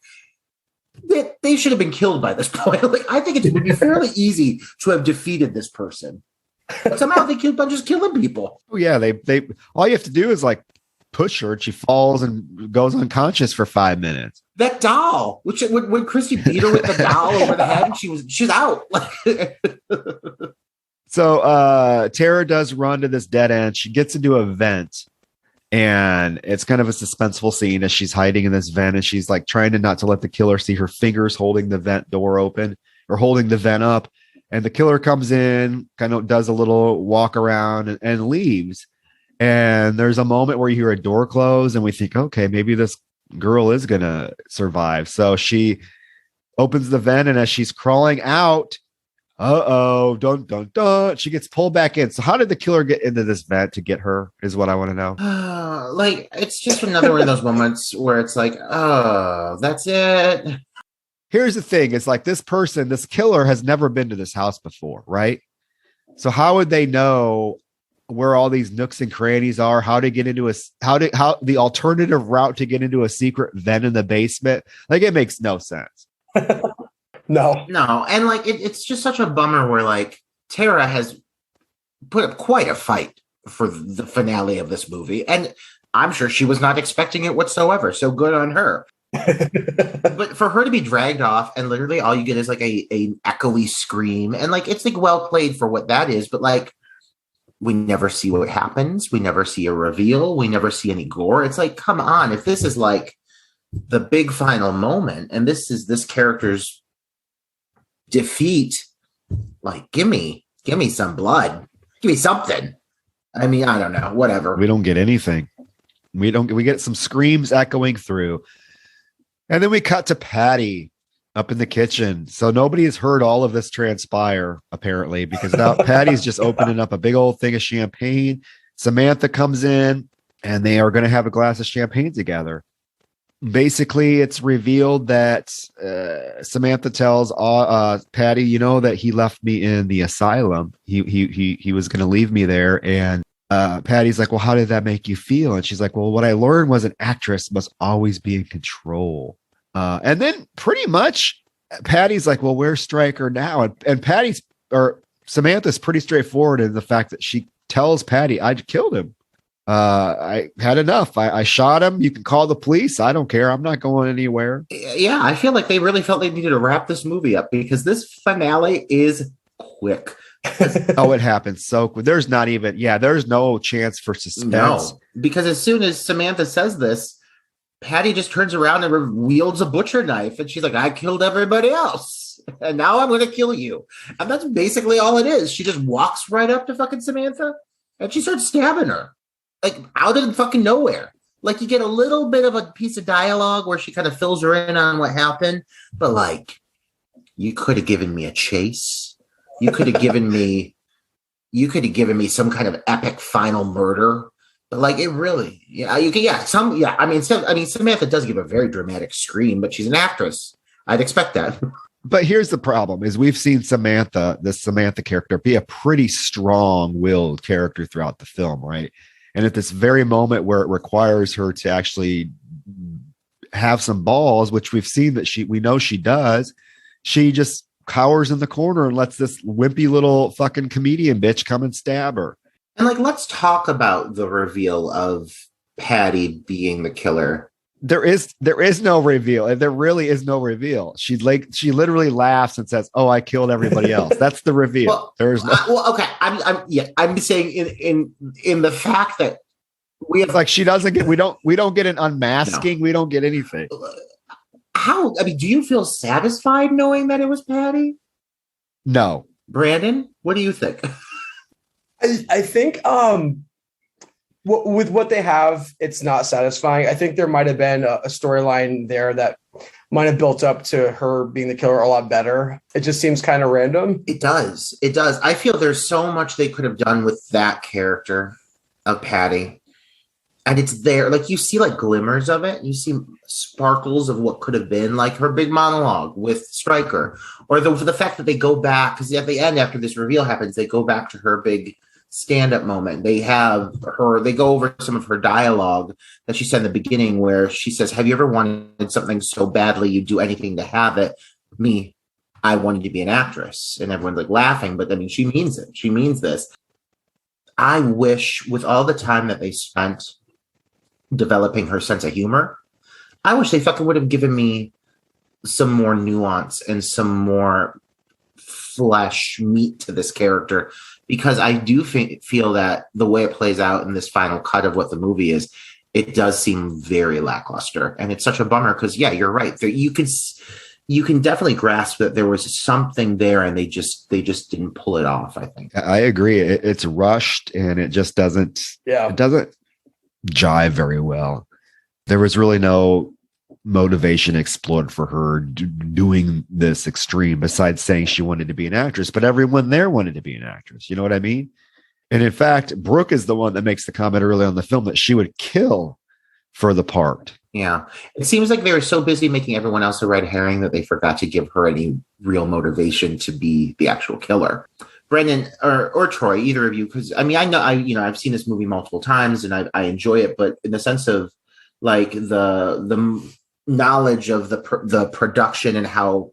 that they should have been killed by this point. Like, I think it would be fairly easy to have defeated this person. But somehow they keep on just killing people. Oh yeah, they all you have to do is like push her and she falls and goes unconscious for 5 minutes. That doll, which when Christy beat her with the doll over the head, she's out. So Tara does run to this dead end. She gets into a vent, and it's kind of a suspenseful scene as she's hiding in this vent, and she's like trying to not to let the killer see her fingers holding the vent door open or holding the vent up. And the killer comes in, kind of does a little walk around and leaves. And there's a moment where you hear a door close and we think, okay, maybe this girl is going to survive. So she opens the vent, and as she's crawling out, dun, dun, dun, she gets pulled back in. So how did the killer get into this vent to get her is what I want to know. Like, it's just another one of those moments where it's like, oh, that's it. Here's the thing. It's like this killer has never been to this house before, right? So how would they know where all these nooks and crannies are, how to get into how the alternative route to get into a secret vent in the basement? Like, it makes no sense. No. And like, it's just such a bummer where like Tara has put up quite a fight for the finale of this movie. And I'm sure she was not expecting it whatsoever. So good on her. But for her to be dragged off and literally all you get is like a echoey scream, and like it's like well played for what that is, but like we never see what happens, we never see a reveal, we never see any gore. It's like, come on, if this is like the big final moment and this is this character's defeat, like give me some blood, give me something. I mean, I don't know, whatever. We don't get anything. We get some screams echoing through. And then we cut to Patty up in the kitchen. So nobody has heard all of this transpire, apparently, because now Patty's just opening up a big old thing of champagne. Samantha comes in, and they are going to have a glass of champagne together. Basically, it's revealed that Samantha tells Patty, you know, that he left me in the asylum. He was going to leave me there. And Patty's like, well, how did that make you feel? And she's like, well, what I learned was an actress must always be in control. And then pretty much Patty's like, well, where's Stryker now? And Samantha's pretty straightforward in the fact that she tells Patty, I killed him. I had enough. I shot him. You can call the police. I don't care. I'm not going anywhere. Yeah, I feel like they really felt they needed to wrap this movie up because this finale is quick. Oh, it happens so quick. There's no chance for suspense. No, because as soon as Samantha says this, Patty just turns around and wields a butcher knife, and she's like, I killed everybody else, and now I'm going to kill you. And that's basically all it is. She just walks right up to fucking Samantha, and she starts stabbing her, like, out of fucking nowhere. Like, you get a little bit of a piece of dialogue where she kind of fills her in on what happened, but, like, you could have given me a chase. You could have given me some kind of epic final murder, but like it really, Samantha does give a very dramatic scream, but she's an actress. I'd expect that. But here's the problem: is we've seen this Samantha character, be a pretty strong-willed character throughout the film, right? And at this very moment where it requires her to actually have some balls, which we've seen that we know she does, she just cowers in the corner and lets this wimpy little fucking comedian bitch come and stab her. And like, let's talk about the reveal of Patty being the killer. There is no reveal. There really is no reveal. She literally laughs and says, "Oh, I killed everybody else." That's the reveal. Well, There's no. Okay. I'm saying in the fact that we have, It's like she doesn't get. We don't get an unmasking. No. We don't get anything. How? I mean, do you feel satisfied knowing that it was Patty? No. Brandon, what do you think? I think with what they have, it's not satisfying. I think there might have been a storyline there that might have built up to her being the killer a lot better. It just seems kind of random. It does. I feel there's so much they could have done with that character of Patty. And it's there. Like, you see like glimmers of it. You see sparkles of what could have been, like her big monologue with Stryker, or the fact that they go back, because at the end, after this reveal happens, they go back to her big stand-up moment. They go over some of her dialogue that she said in the beginning, where she says, "Have you ever wanted something so badly you'd do anything to have it?" Me, I wanted to be an actress. And everyone's like laughing, but I mean, she means it. She means this. I wish, with all the time that they spent developing her sense of humor, I wish they fucking would have given me some more nuance and some more flesh meat to this character, because I do feel that the way it plays out in this final cut of what the movie is, it does seem very lackluster. And it's such a bummer, because yeah, you're right. You can definitely grasp that there was something there, and they just didn't pull it off, I think. I agree. It's rushed, and it just doesn't jive very well. There was really no motivation explored for her doing this extreme, besides saying she wanted to be an actress, but everyone there wanted to be an actress. You know what I mean? And in fact, Brooke is the one that makes the comment early on in the film that she would kill for the part. Yeah. It seems like they were so busy making everyone else a red herring that they forgot to give her any real motivation to be the actual killer. Brendan or Troy, either of you, because I mean, I've seen this movie multiple times and I enjoy it, but in the sense of like the knowledge of the production and how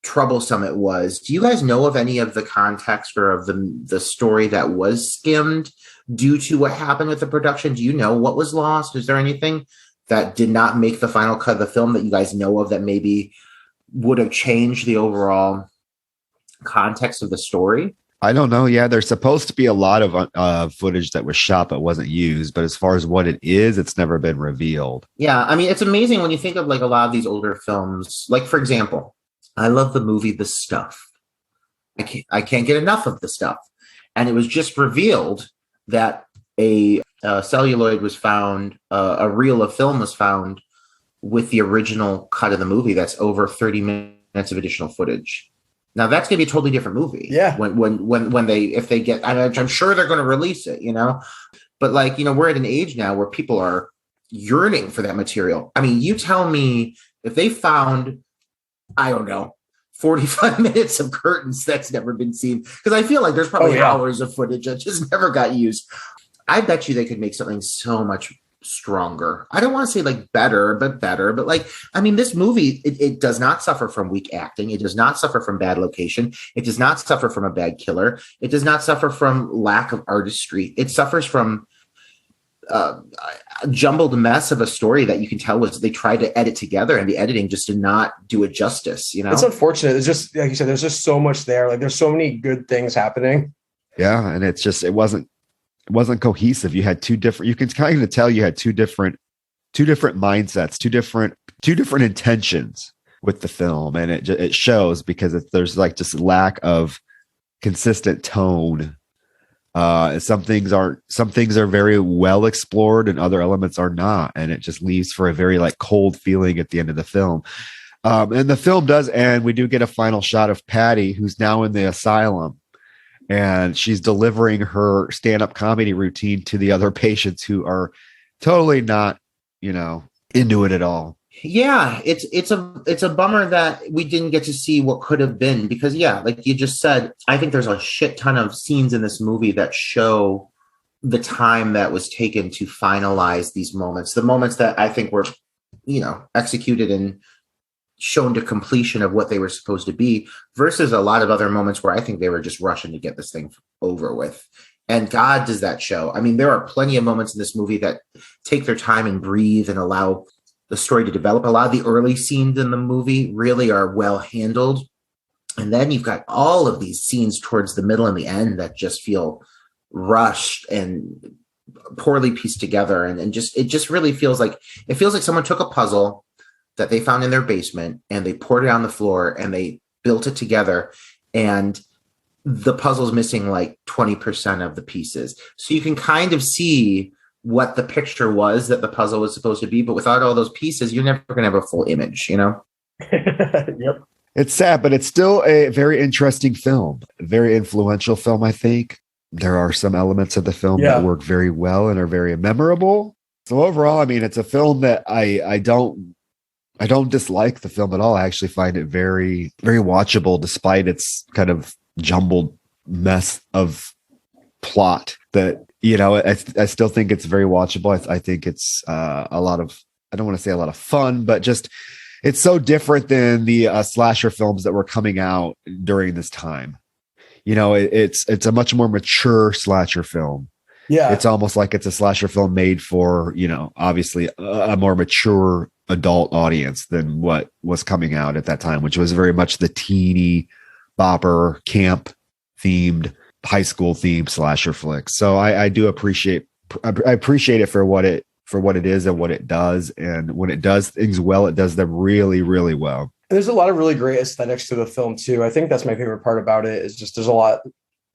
troublesome it was, do you guys know of any of the context or of the story that was skimmed due to what happened with the production? Do you know what was lost? Is there anything that did not make the final cut of the film that you guys know of that maybe would have changed the overall context of the story? I don't know. Yeah, there's supposed to be a lot of footage that was shot but wasn't used. But as far as what it is, it's never been revealed. Yeah, I mean, it's amazing when you think of like a lot of these older films. Like, for example, I love the movie The Stuff. I can't get enough of The Stuff. And it was just revealed that a celluloid was found, a reel of film was found with the original cut of the movie. That's over 30 minutes of additional footage. Now that's going to be a totally different movie. Yeah. If they get, I'm sure they're going to release it, but like, we're at an age now where people are yearning for that material. I mean, you tell me if they found, I don't know, 45 minutes of curtains that's never been seen. Because I feel like there's probably hours of footage that just never got used. I bet you they could make something so much stronger. I don't want to say like better, but like, I mean, this movie, it does not suffer from weak acting. It does not suffer from bad location. It does not suffer from a bad killer. It does not suffer from lack of artistry. It suffers from a jumbled mess of a story that you can tell was they tried to edit together, and the editing just did not do it justice. It's unfortunate. It's just like you said, there's just so much there. Like, there's so many good things happening. Yeah, and it's just it wasn't cohesive. You had two different. You can kind of tell you had two different mindsets, two different intentions with the film, and it shows because there's like just lack of consistent tone. Some things are very well explored and other elements are not, and it just leaves for a very like cold feeling at the end of the film. And the film does end. We do get a final shot of Patty, who's now in the asylum, and she's delivering her stand-up comedy routine to the other patients who are totally not, into it at all. Yeah, it's a bummer that we didn't get to see what could have been, because like you just said, I think there's a shit ton of scenes in this movie that show the time that was taken to finalize these moments, the moments that I think were, executed and shown to completion of what they were supposed to be, versus a lot of other moments where I think they were just rushing to get this thing over with. And God, does that show. I mean, there are plenty of moments in this movie that take their time and breathe and allow the story to develop. A lot of the early scenes in the movie really are well handled. And then you've got all of these scenes towards the middle and the end that just feel rushed and poorly pieced together. And just, it just really feels like someone took a puzzle that they found in their basement and they poured it on the floor and they built it together. And the puzzle's missing like 20% of the pieces. So you can kind of see what the picture was that the puzzle was supposed to be, but without all those pieces, you're never going to have a full image, you know? Yep. It's sad, but it's still a very interesting film, a very influential film, I think. There are some elements of the film that work very well and are very memorable. So overall, I mean, it's a film that I don't dislike the film at all. I actually find it very, very watchable, despite its kind of jumbled mess of plot. That, you know, I still think it's very watchable. I think it's a lot of, I don't want to say a lot of fun, but just it's so different than the slasher films that were coming out during this time. You know, it's a much more mature slasher film. Yeah, it's almost like it's a slasher film made for, you know, obviously a more mature adult audience than what was coming out at that time, which was very much the teeny bopper camp themed high school themed slasher flicks. So I do appreciate it for what it is and what it does. And when it does things well, it does them really, really well. And there's a lot of really great aesthetics to the film too. I think that's my favorite part about it, is just there's a lot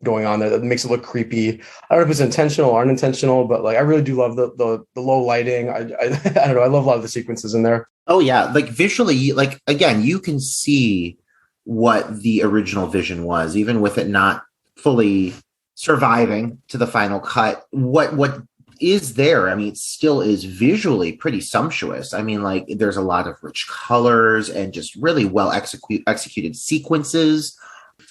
going on there that makes it look creepy. I don't know if it's intentional or unintentional, but like I really do love the low lighting. I don't know. I love a lot of the sequences in there. Oh yeah, like visually, like again, you can see what the original vision was, even with it not fully surviving to the final cut. What is there? I mean, it still is visually pretty sumptuous. I mean, like there's a lot of rich colors and just really well executed sequences.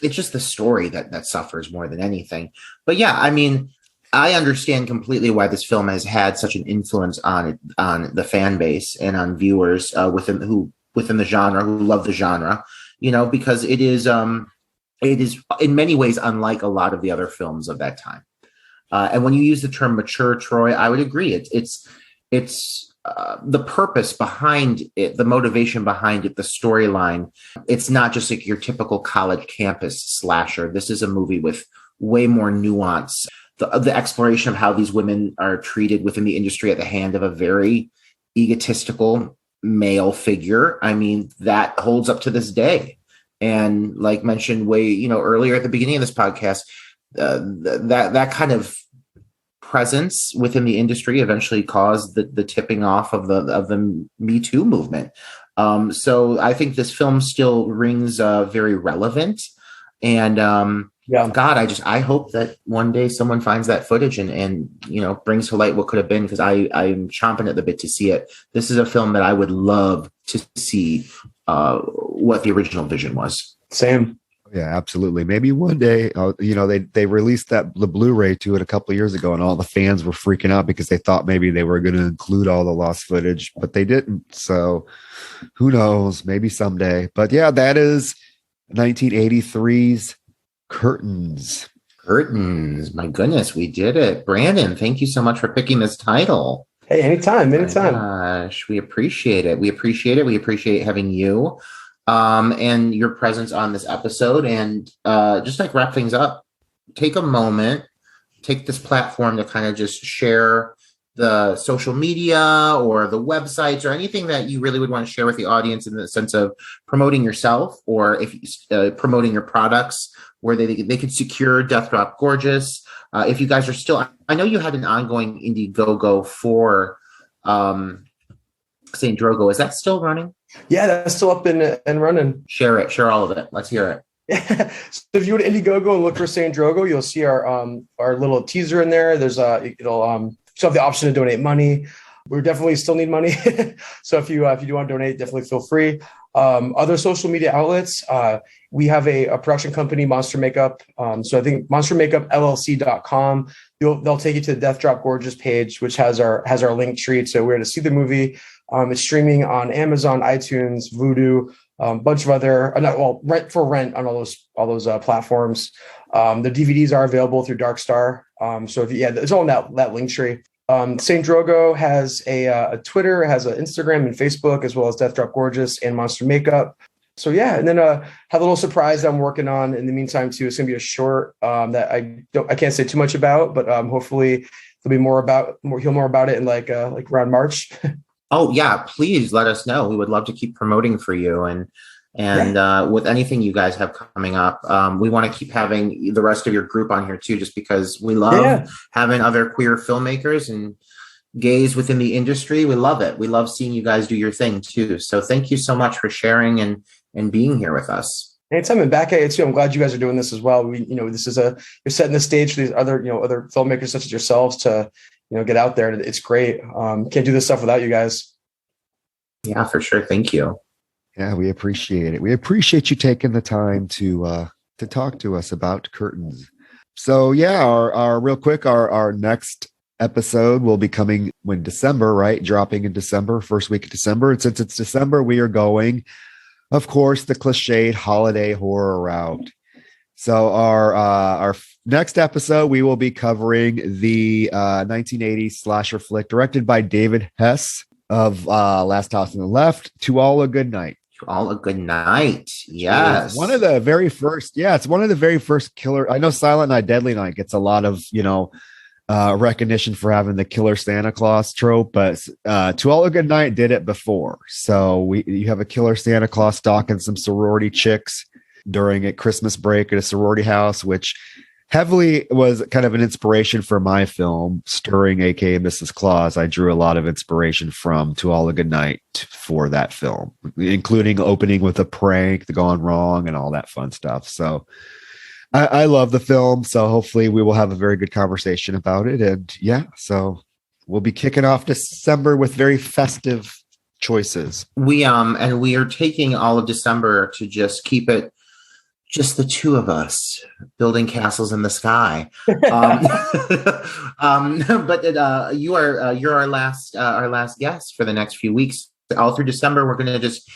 It's just the story that suffers more than anything. But yeah, I mean, I understand completely why this film has had such an influence on the fan base and on viewers within the genre, who love the genre, you know, because it is in many ways unlike a lot of the other films of that time. And when you use the term mature, Troy, I would agree. It's the purpose behind it, the motivation behind it, the storyline. It's not just like your typical college campus slasher. This is a movie with way more nuance. The exploration of how these women are treated within the industry at the hand of a very egotistical male figure. I mean, that holds up to this day. And like mentioned earlier at the beginning of this podcast, that kind of presence within the industry eventually caused the tipping off of the Me Too movement. So I think this film still rings very relevant. And God, I hope that one day someone finds that footage and brings to light what could have been, because I'm chomping at the bit to see it. This is a film that I would love to see what the original vision was. Same. Yeah, absolutely. Maybe one day, they released the Blu-ray to it a couple of years ago, and all the fans were freaking out because they thought maybe they were going to include all the lost footage, but they didn't. So who knows? Maybe someday. But yeah, that is 1983's Curtains. Curtains. My goodness, we did it. Brandon, thank you so much for picking this title. Hey, anytime. Gosh, we appreciate it. We appreciate having you and your presence on this episode. And just like wrap things up, take a moment, take this platform to kind of just share the social media or the websites or anything that you really would want to share with the audience in the sense of promoting yourself, or if promoting your products, where they could secure Death Drop Gorgeous. If you guys are still, I know you had an ongoing Indiegogo for St. Drogo. Is that still running? Yeah, that's still up and running. Share all of it. Let's hear it. Yeah. So if you go to Indiegogo and look for St. Drogo, you'll see our little teaser in there. There's it'll still have the option to donate money. We definitely still need money. So if you do want to donate, definitely feel free. Other social media outlets, we have a production company, Monster Makeup. So I think monstermakeupllc.com. They'll take you to the Death Drop Gorgeous page, which has our link tree to where to see the movie. It's streaming on Amazon, iTunes, Vudu, bunch of other rent for rent on all those platforms. The DVDs are available through Darkstar. So it's all in that link tree. Saint Drogo has a Twitter, has an Instagram and Facebook, as well as Death Drop Gorgeous and Monster Makeup. So yeah, and then have a little surprise that I'm working on in the meantime too. It's gonna be a short that I can't say too much about, but hopefully there'll be hear more about it in like around March. Oh yeah, please let us know. We would love to keep promoting for you, and with anything you guys have coming up, we want to keep having the rest of your group on here too, just because we love having other queer filmmakers and gays within the industry. We love it. We love seeing you guys do your thing too. So thank you so much for sharing and being here with us. Anytime, and back at it too. I'm glad you guys are doing this as well. This is you're setting the stage for these other filmmakers such as yourselves to get out there, and it's great. Can't do this stuff without you guys. Yeah, for sure. Thank you. Yeah, we appreciate it. We appreciate you taking the time to talk to us about Curtains. So yeah, our real quick, our next episode will be coming when December, right? Dropping in December, first week of December. And since it's December, we are going, of course, the cliched holiday horror route. So our next episode, we will be covering the 1980s slasher flick directed by David Hess of Last House on the Left, To All a Good Night. To All a Good Night. Yes. It's one of the very first killer. I know Silent Night, Deadly Night gets a lot of, recognition for having the killer Santa Claus trope, but To All a Good Night did it before. So you have a killer Santa Claus stalking some sorority chicks during a Christmas break at a sorority house, which heavily was kind of an inspiration for my film, Stirring, aka Mrs. Claus. I drew a lot of inspiration from To All a Good Night for that film, including opening with a prank, the gone wrong, and all that fun stuff. So I love the film. So hopefully we will have a very good conversation about it. And yeah, so we'll be kicking off December with very festive choices. We are taking all of December to just keep it just the two of us building castles in the sky. But you're our last guest for the next few weeks. All through December, we're going to just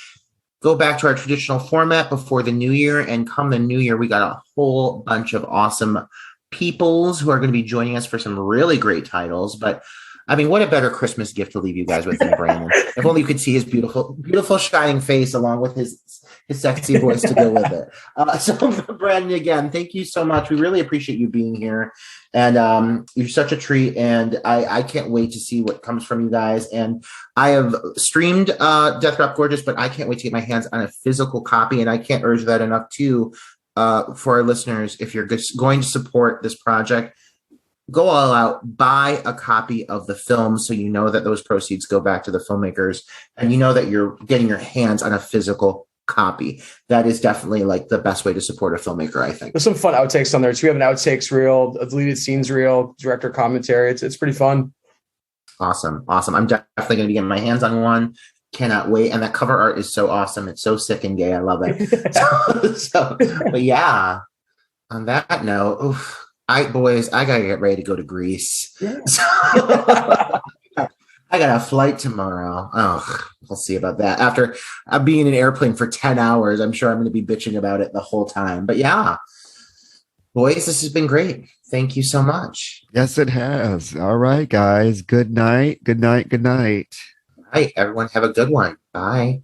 go back to our traditional format before the new year. And come the new year, we got a whole bunch of awesome peoples who are going to be joining us for some really great titles. But I mean, what a better Christmas gift to leave you guys with than Brandon. If only you could see his beautiful, beautiful shining face along with his sexy voice to go with it. So Brandon, again, thank you so much. We really appreciate you being here. And you're such a treat. And I can't wait to see what comes from you guys. And I have streamed Death Drop Gorgeous, but I can't wait to get my hands on a physical copy. And I can't urge that enough too, for our listeners. If you're going to support this project, go all out, buy a copy of the film so you know that those proceeds go back to the filmmakers, and you know that you're getting your hands on a physical copy. That is definitely like the best way to support a filmmaker, I think. There's some fun outtakes on there too. We have an outtakes reel, a deleted scenes reel, director commentary. It's pretty fun. Awesome. I'm definitely going to be getting my hands on one. Cannot wait. And that cover art is so awesome. It's so sick and gay. I love it. But yeah, on that note, I gotta get ready to go to Greece. Yeah. I got a flight tomorrow. Oh, we'll see about that. After being in an airplane for 10 hours, I'm sure I'm going to be bitching about it the whole time. But yeah, boys, this has been great. Thank you so much. Yes, it has. All right, guys. Good night. Good night. Good night. All right, everyone, have a good one. Bye.